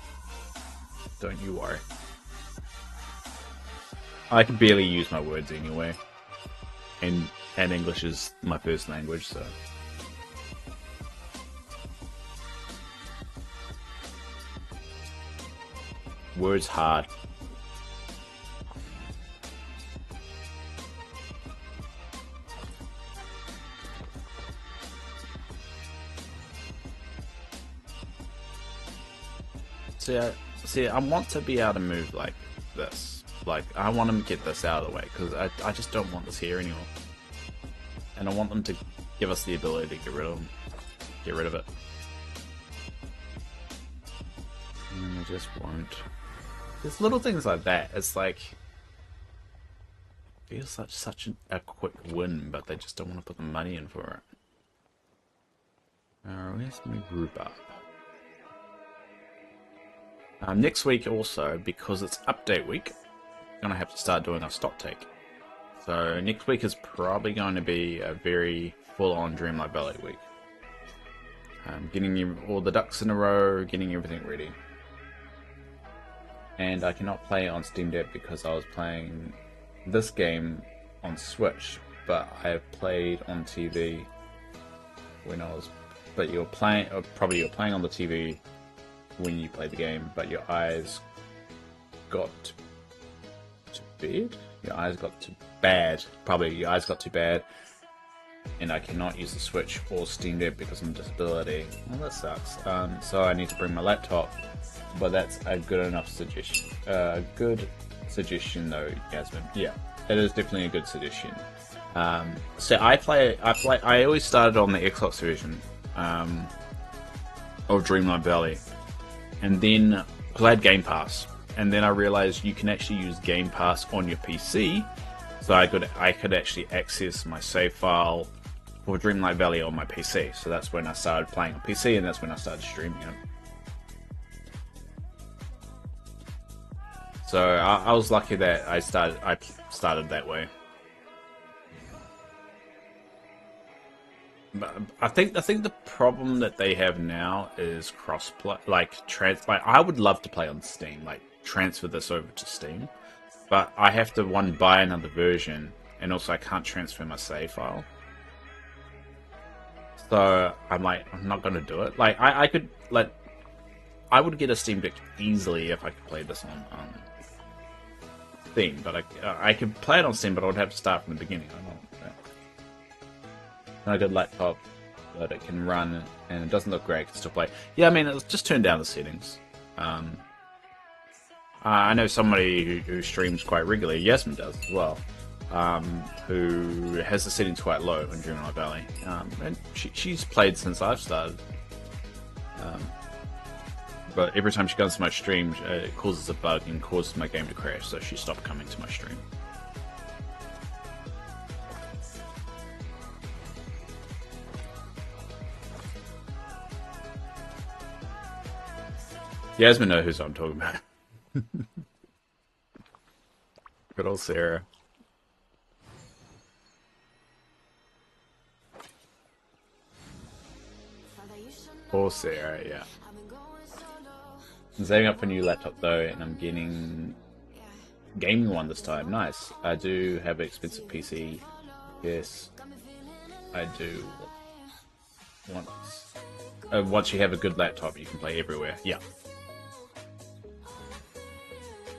Don't you worry. I can barely use my words anyway. And English is my first language, so. Words hard. See, I want to be able to move like this. Like, I want to get this out of the way, because I just don't want this here anymore. And I want them to give us the ability to get rid of it. And I just won't. There's little things like that. It's like, it feels like such a quick win, but they just don't want to put the money in for it. Where's my group up? Next week also, because it's update week, I'm going to have to start doing a stock take. So next week is probably going to be a very full-on Dreamlight Valley week. Getting all the ducks in a row, getting everything ready. And I cannot play on Steam Deck because I was playing this game on Switch, but I have played on TV when I was... But you're playing on the TV when you play the game, but your eyes got too bad? Your eyes got too bad. Probably your eyes got too bad. And I cannot use the Switch or Steam Deck because of disability. Well, that sucks. So I need to bring my laptop. But that's a good enough suggestion. Good suggestion though, Yasmin. Yeah, it is definitely a good suggestion. So I always started on the Xbox version of Dreamlight Valley. And then, because I had Game Pass, and then I realized you can actually use Game Pass on your PC, so I could actually access my save file for Dreamlight Valley on my PC. So that's when I started playing on PC, and that's when I started streaming it. So I was lucky that I started that way. But I think the problem that they have now is crossplay, like I would love to play on Steam, like transfer this over to Steam, but I have to buy another version, and also I can't transfer my save file. So I'm not gonna do it. Like I would get a Steam Deck easily if I could play this on Steam, but I could play it on Steam, but I would have to start from the beginning. I don't know. A good laptop that it can run, and it doesn't look great, can still play. Yeah, I mean, it's just turn down the settings. I know somebody who streams quite regularly, Yasmin does as well, who has the settings quite low in Dreamlight Valley, and she's played since I've started. But every time she comes to my stream, it causes a bug and causes my game to crash, so she stopped coming to my stream. Yasmin knows who I'm talking about. Good old Sarah. Poor Sarah, yeah. I'm saving up for a new laptop though, and I'm getting gaming one this time. Nice. I do have an expensive PC. Yes, I do. Once you have a good laptop, you can play everywhere. Yeah.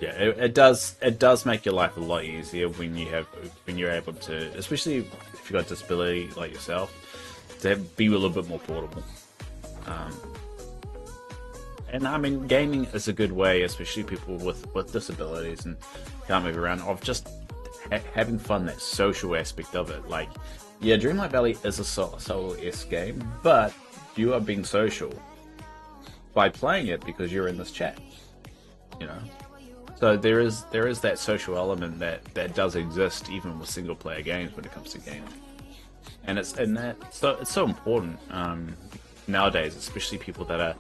Yeah, it does. It does make your life a lot easier when you're able to, especially if you've got disability like yourself, to be a little bit more portable. And I mean, gaming is a good way, especially people with disabilities and can't move around, of just having fun, that social aspect of it. Like, yeah, Dreamlight Valley is a solo-esque game, but you are being social by playing it because you're in this chat, you know? So there is that social element that does exist even with single-player games when it comes to gaming. And it's so important nowadays, especially people that are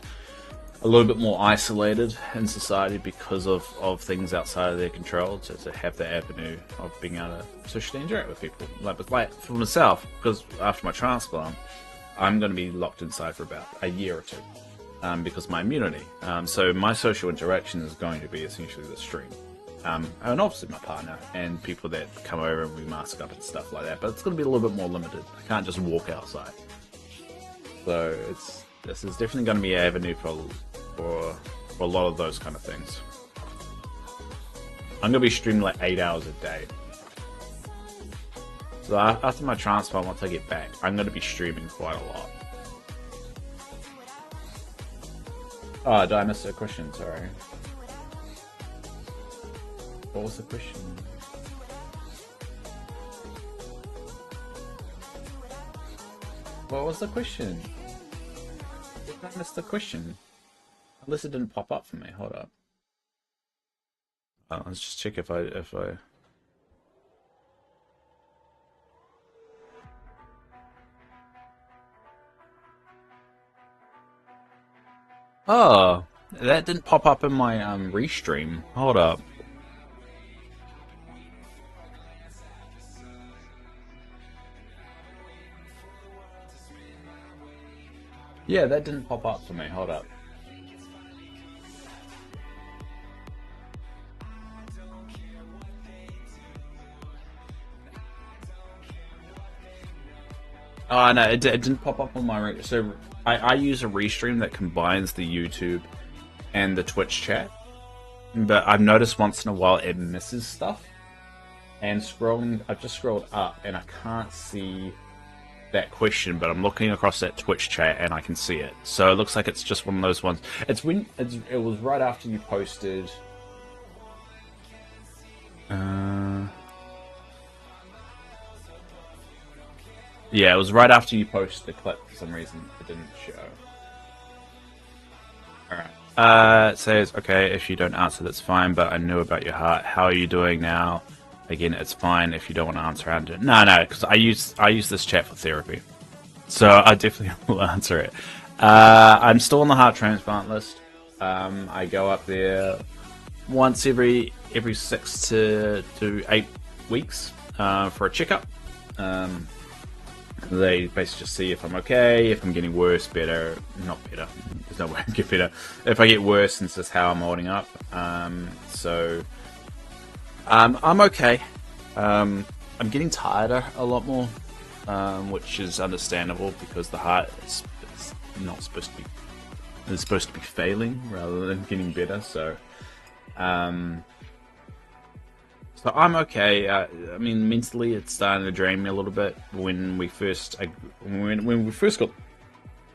a little bit more isolated in society because of things outside of their control, to have the avenue of being able to socially interact with people. Like for myself, because after my transplant, I'm going to be locked inside for about a year or two because of my immunity. So my social interaction is going to be essentially the stream. And obviously my partner and people that come over and we mask up and stuff like that, but it's going to be a little bit more limited. I can't just walk outside. So this is definitely going to be an avenue for a lot of those kind of things. I'm going to be streaming like 8 hours a day. So after my transplant, once I get back, I'm going to be streaming quite a lot. Oh, did I miss a question? Sorry. What was the question? What was the question? Did I miss the question? Unless it didn't pop up for me. Hold up. Let's just check if I. Oh, that didn't pop up in my restream. Hold up. Yeah, that didn't pop up for me. Hold up. Oh no, it didn't pop up on my. So I use a restream that combines the YouTube and the Twitch chat, but I've noticed once in a while it misses stuff. And scrolling, I've just scrolled up and I can't see that question, but I'm looking across that Twitch chat and I can see it. So it looks like it's just one of those ones. It was right after you posted. Yeah, it was right after you posted the clip. For some reason, it didn't show. Alright. It says, okay, if you don't answer, that's fine, but I knew about your heart. How are you doing now? Again, it's fine if you don't want to answer. No, because I use this chat for therapy. So I definitely will answer it. I'm still on the heart transplant list. I go up there once every 6 to 8 weeks for a checkup. They basically just see if I'm okay, if I'm getting worse, better, not better. There's no way to get better. If I get worse, it's just how I'm holding up. So I'm okay. I'm getting tireder a lot more, which is understandable because the heart is not supposed to be. It's supposed to be failing rather than getting better. So I'm okay. I mean, mentally, it's starting to drain me a little bit. When we first got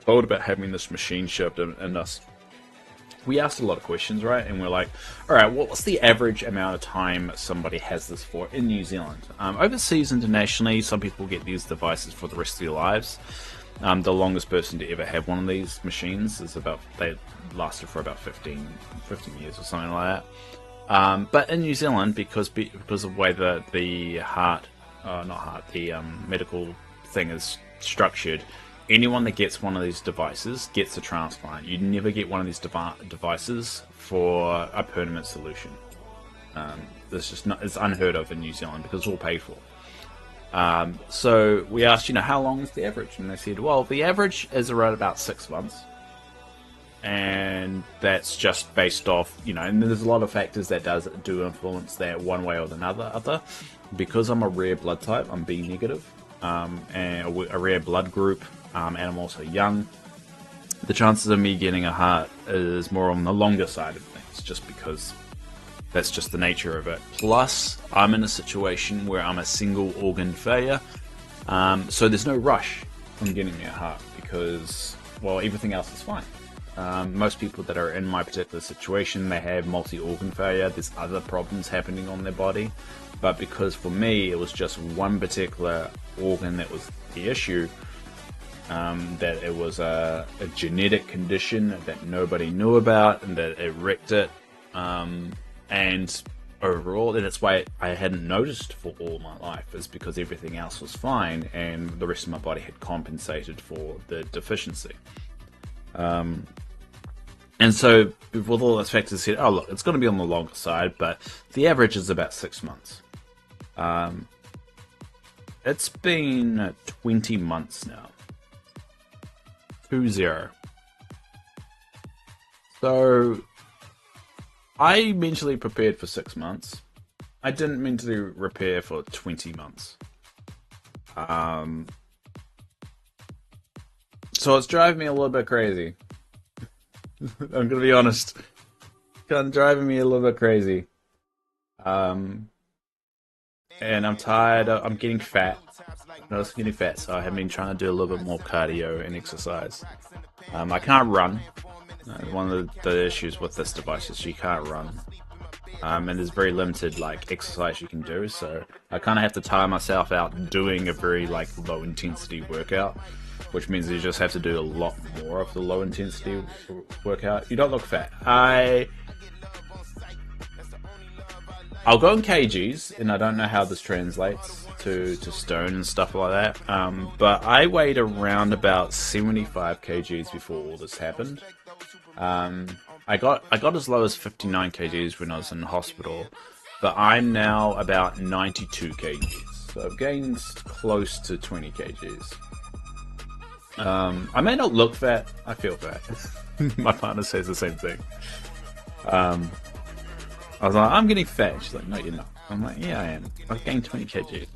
told about having this machine shoved in us, we asked a lot of questions, right? And we're like, all right, what's the average amount of time somebody has this for in New Zealand? Overseas, internationally, some people get these devices for the rest of their lives. The longest person to ever have one of these machines is they lasted for about 15 years or something like that. But in New Zealand, because of the way the medical thing is structured, anyone that gets one of these devices gets a transplant. You never get one of these devices for a permanent solution. It's just not, it's unheard of in New Zealand because it's all paid for. So we asked, how long is the average? And they said, well, the average is around about 6 months. And that's just based off, and there's a lot of factors that do influence that one way or another. Because I'm a rare blood type, I'm B negative, and a rare blood group, and I'm also young. The chances of me getting a heart is more on the longer side of things, just because that's just the nature of it. Plus, I'm in a situation where I'm a single organ failure, so there's no rush from getting me a heart because, well, everything else is fine. Most people that are in my particular situation, they have multi-organ failure. There's other problems happening on their body. But because for me, it was just one particular organ that was the issue, that it was a genetic condition that nobody knew about and that it wrecked it. And overall, and that's why I hadn't noticed for all my life, is because everything else was fine and the rest of my body had compensated for the deficiency. And so, with all those factors, I said, oh look, it's going to be on the longer side, but the average is about 6 months. It's been 20 months now. 20. So, I mentally prepared for 6 months. I didn't mentally prepare for 20 months. So it's driving me a little bit crazy. I'm gonna be honest. It's driving me a little bit crazy. And I'm tired. I'm getting fat. I was getting fat, so I have been trying to do a little bit more cardio and exercise. I can't run. One of the issues with this device is you can't run. And there's very limited exercise you can do, so I kind of have to tire myself out doing a very low intensity workout, which means you just have to do a lot more of the low intensity workout. You don't look fat. I'll go in kgs, and I don't know how this translates to stone and stuff like that. But I weighed around about 75 kgs before all this happened. I got as low as 59 kgs when I was in hospital, but I'm now about 92 kgs. So I've gained close to 20 kgs. I may not look fat, I feel fat. My partner says the same thing. I was like, I'm getting fat. She's like, no, you're not. I'm like, yeah, I am. I've gained 20 kg.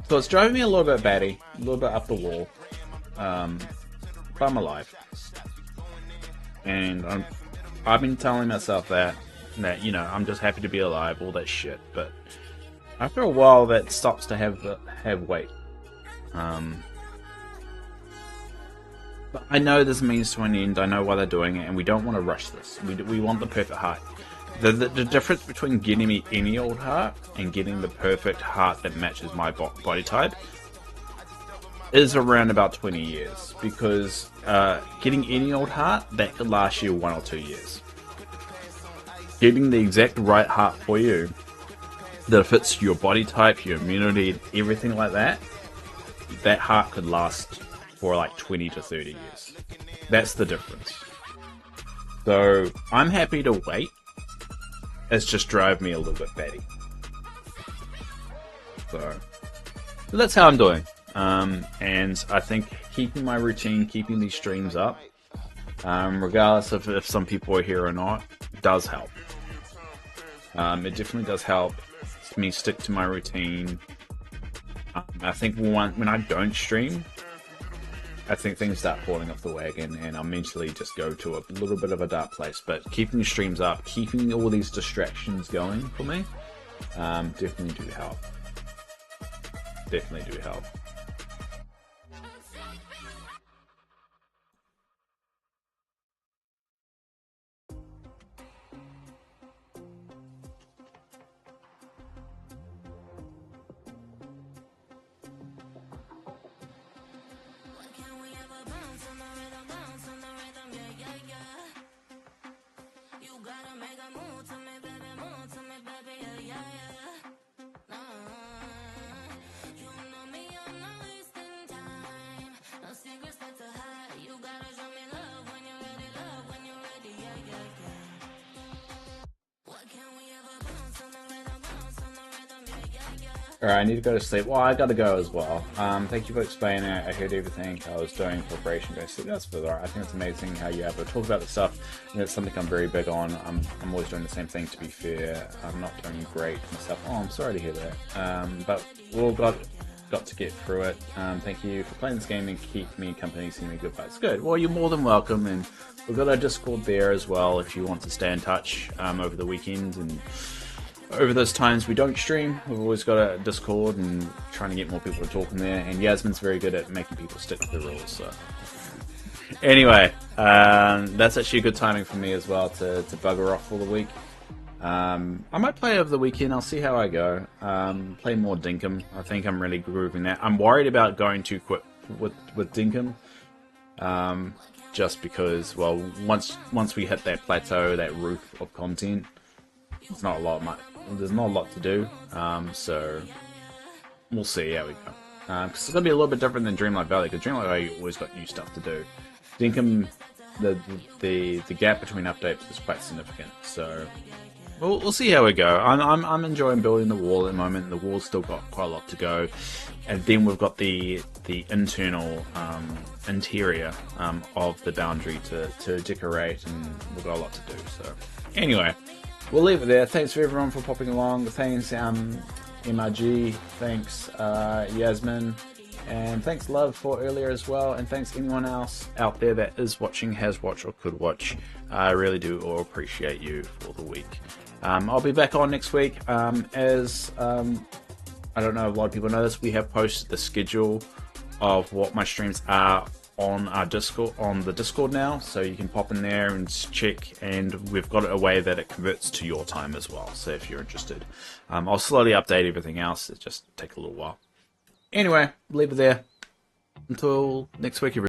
So it's driving me a little bit batty, a little bit up the wall. But I'm alive. And I've been telling myself that I'm just happy to be alive, all that shit. But after a while, that stops to have weight. But I know there's a means to an end. I know why they're doing it, and we don't want to rush this. We want the perfect heart. The difference between getting me any old heart and getting the perfect heart that matches my body type is around about 20 years. Because getting any old heart, that could last you 1 or 2 years. Getting the exact right heart for you that fits your body type, your immunity, everything like that, that heart could last for 20 to 30 years. That's the difference. So I'm happy to wait. It's just drive me a little bit batty. So that's how I'm doing. And I think keeping my routine, keeping these streams up, regardless of if some people are here or not, does help. It definitely does help me stick to my routine. I think when I don't stream, I think things start falling off the wagon and I mentally just go to a little bit of a dark place. But keeping the streams up, keeping all these distractions going for me, definitely do help. Definitely do help. Alright, I need to go to sleep. Well, I gotta go as well. Thank you for explaining it. I heard everything I was doing preparation going to sleep. That's for I think it's amazing how you have to talk about the stuff. And it's something I'm very big on. I'm always doing the same thing, to be fair. I'm not doing great myself. Oh, I'm sorry to hear that. But we've all got to get through it. Thank you for playing this game and keep me company, seeing me good vibes. Good. Well, you're more than welcome, and we've got our Discord there as well if you want to stay in touch over the weekend and over those times we don't stream. We've always got a Discord and trying to get more people to talk in there. And Yasmin's very good at making people stick to the rules. So anyway, that's actually a good timing for me as well to bugger off for the week. I might play over the weekend. I'll see how I go. Play more Dinkum. I think I'm really grooving that. I'm worried about going too quick with Dinkum. Just because, well, once we hit that plateau, that roof of content, there's not a lot to do. So we'll see how we go. Because it's going to be a little bit different than Dreamlight Valley. Because Dreamlight Valley always got new stuff to do. Dinkum, the gap between updates is quite significant. So we'll see how we go. I'm enjoying building the wall at the moment. The wall's still got quite a lot to go, and then we've got the internal interior of the boundary to decorate, and we've got a lot to do. So anyway, we'll leave it there. Thanks for everyone for popping along. Thanks MRG. Thanks Yasmin. And thanks Love for earlier as well, and thanks anyone else out there that is watching, has watched, or could watch. I really do all appreciate you for the week. I'll be back on next week. I don't know if a lot of people know this, we have posted the schedule of what my streams are on our Discord, on the Discord now, so you can pop in there and check, and we've got it a way that it converts to your time as well, so if you're interested. I'll slowly update everything else, it just take a little while. Anyway, leave it there. Until next week, everybody.